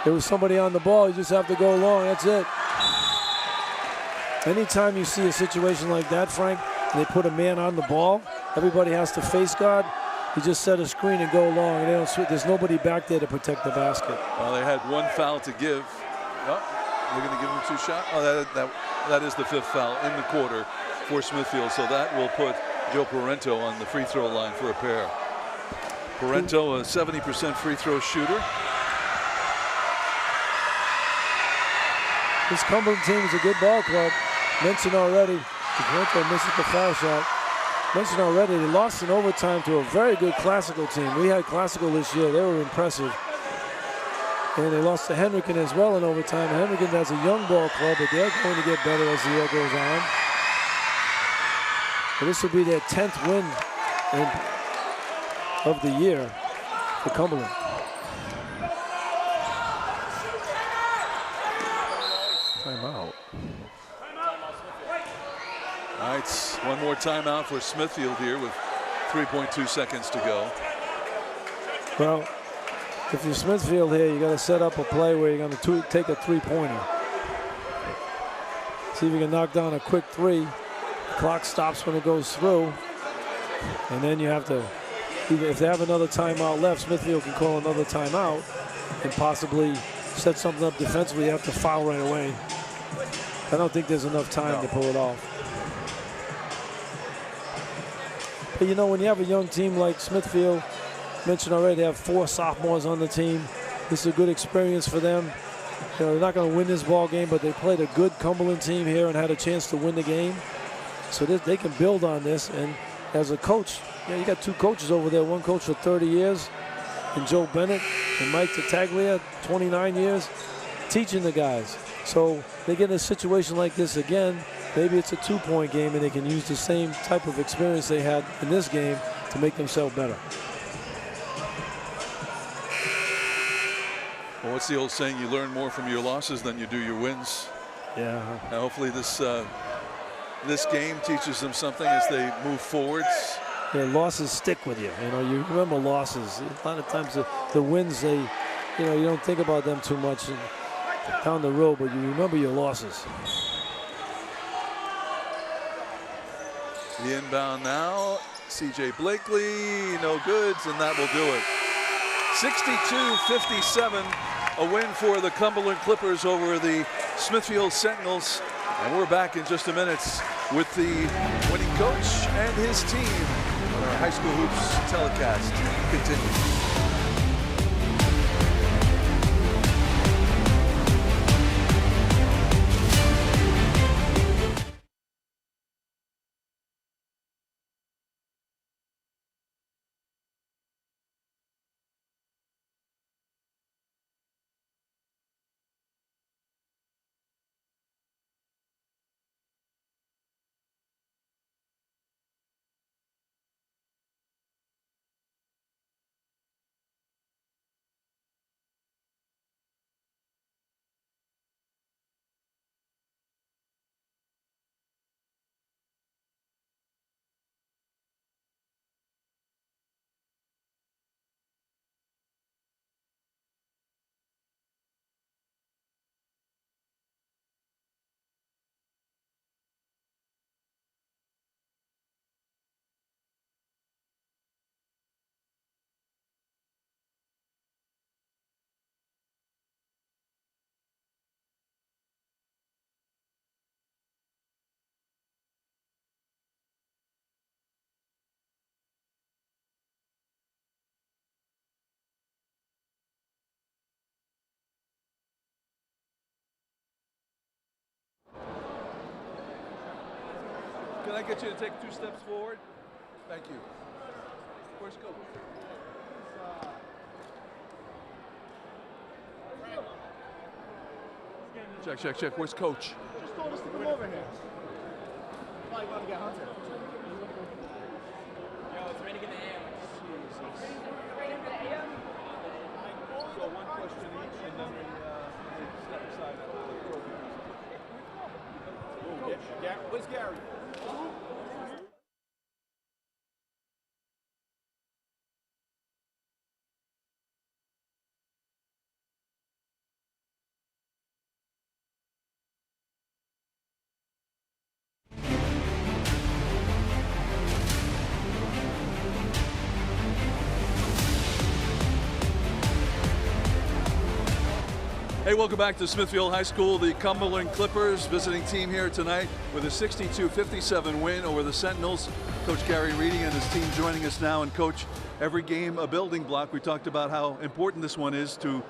There was somebody on the ball. You just have to go long. That's it. Anytime you see a situation like that, Frank, and they put a man on the ball, everybody has to face guard. You just set a screen and go long, and they don't switch. There's nobody back there to protect the basket. Well, they had one foul to give. Oh, they're going to give him 2 shots. Oh, that is the 5th foul in the quarter for Smithfield. So that will put Joe Parento on the free throw line for a pair. Parento, a 70% free throw shooter. This Cumberland team is a good ball club. Mentioned already, Parento misses the foul shot. Mentioned already, they lost in overtime to a very good Classical team. We had Classical this year. They were impressive. And they lost to Henrican as well in overtime. Henrican has a young ball club, but they're going to get better as the year goes on. But this will be their 10th win of the year for Cumberland. Timeout. All right, one more timeout for Smithfield here with 3.2 seconds to go. Well, if you're Smithfield here, you got to set up a play where you're going to take a 3-pointer. See if you can knock down a quick 3. The clock stops when it goes through. And then you have to, if they have another timeout left, Smithfield can call another timeout and possibly set something up defensively. You have to foul right away. I don't think there's enough time to pull it off. But you know, when you have a young team like Smithfield, mentioned already, they have 4 sophomores on the team. This is a good experience for them. You know, they're not going to win this ball game, but they played a good Cumberland team here and had a chance to win the game. So they can build on this. And as a coach, you got 2 coaches over there. One coach for 30 years, and Joe Bennett, and Mike Tattaglia, 29 years, teaching the guys. So they get in a situation like this again. Maybe it's a 2-point game, and they can use the same type of experience they had in this game to make themselves better. Well, what's the old saying? You learn more from your losses than you do your wins. Yeah. Now, hopefully this game teaches them something as they move forwards. Yeah, losses stick with you. You know, you remember losses. A lot of times the wins, you don't think about them too much down the road, but you remember your losses. The inbound now, C.J. Blakely, no goods, and that will do it. 62-57, a win for the Cumberland Clippers over the Smithfield Sentinels. And we're back in just a minute with the winning coach and his team. Our high school hoops telecast continues. Can I get you to take 2 steps forward? Thank you. Where's Coach? Check. Where's Coach? Just told us to come over here. Probably about to get hunted. Yo, it's ready to get the air. So one question each, and then we step aside. Where's Gary? Hey, welcome back to Smithfield High School. The Cumberland Clippers visiting team here tonight with a 62-57 win over the Sentinels. Coach Gary Reedy and his team joining us now. And Coach, every game a building block. We talked about how important this one is to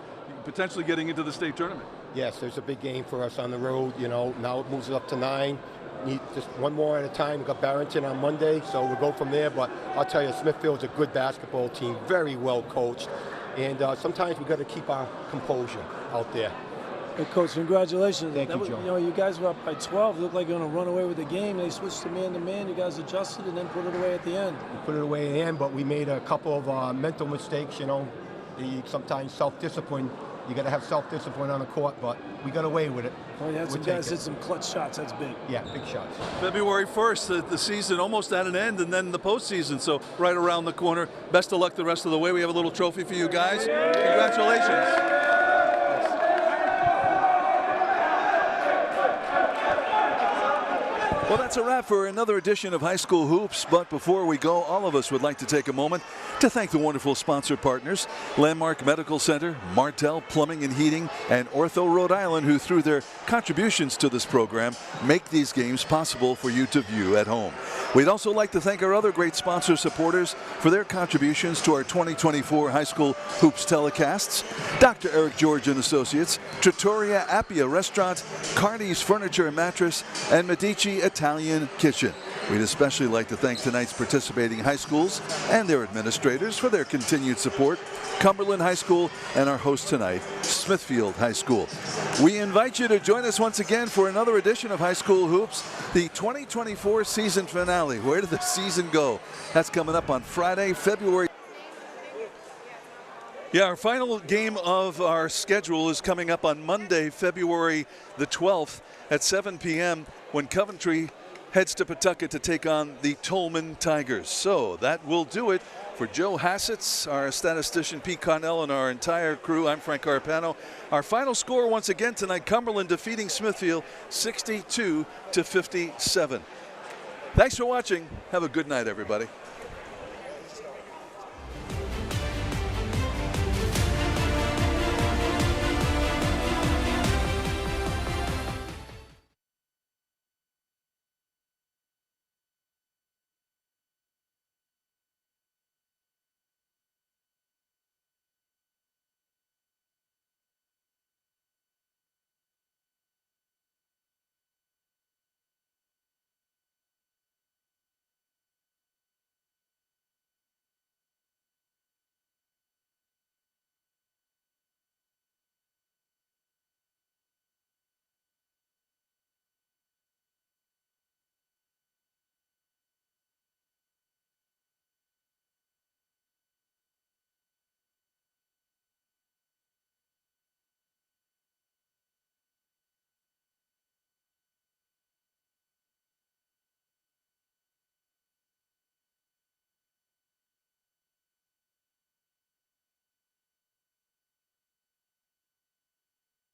potentially getting into the state tournament. Yes, there's a big game for us on the road. You know, now it moves it up to 9. Need just one more at a time. We've got Barrington on Monday, so we'll go from there. But I'll tell you, Smithfield's a good basketball team, very well coached. And sometimes we've got to keep our composure out there. Hey, Coach, congratulations. Thank you, Joe. You know, you guys were up by 12. It looked like you're going to run away with the game. They switched to man-to-man. You guys adjusted and then put it away at the end. We put it away at the end, but we made a couple of mental mistakes, you know. Sometimes self-discipline. You got to have self-discipline on the court, but we got away with it. Well, you had some guys hit some clutch shots. That's big. Yeah, big shots. February 1st, the season almost at an end, and then the postseason, so right around the corner. Best of luck the rest of the way. We have a little trophy for you guys. Congratulations. Well, that's a wrap for another edition of High School Hoops. But before we go, all of us would like to take a moment to thank the wonderful sponsor partners, Landmark Medical Center, Martel Plumbing and Heating, and Ortho Rhode Island, who through their contributions to this program make these games possible for you to view at home. We'd also like to thank our other great sponsor supporters for their contributions to our 2024 High School Hoops telecasts: Dr. Eric George and Associates, Trattoria Appia Restaurant, Carney's Furniture and Mattress, and Medici Italian Kitchen. We'd especially like to thank tonight's participating high schools and their administrators for their continued support, Cumberland High School, and our host tonight, Smithfield High School. We invite you to join us once again for another edition of High School Hoops, the 2024 season finale. Where did the season go? That's coming up on Friday, February. Yeah, our final game of our schedule is coming up on Monday, February the 12th at 7 p.m. when Coventry heads to Pawtucket to take on the Tolman Tigers. So that will do it for Joe Hassett, our statistician Pete Connell, and our entire crew. I'm Frank Carpano. Our final score once again tonight, Cumberland defeating Smithfield 62-57. Thanks for watching. Have a good night, everybody.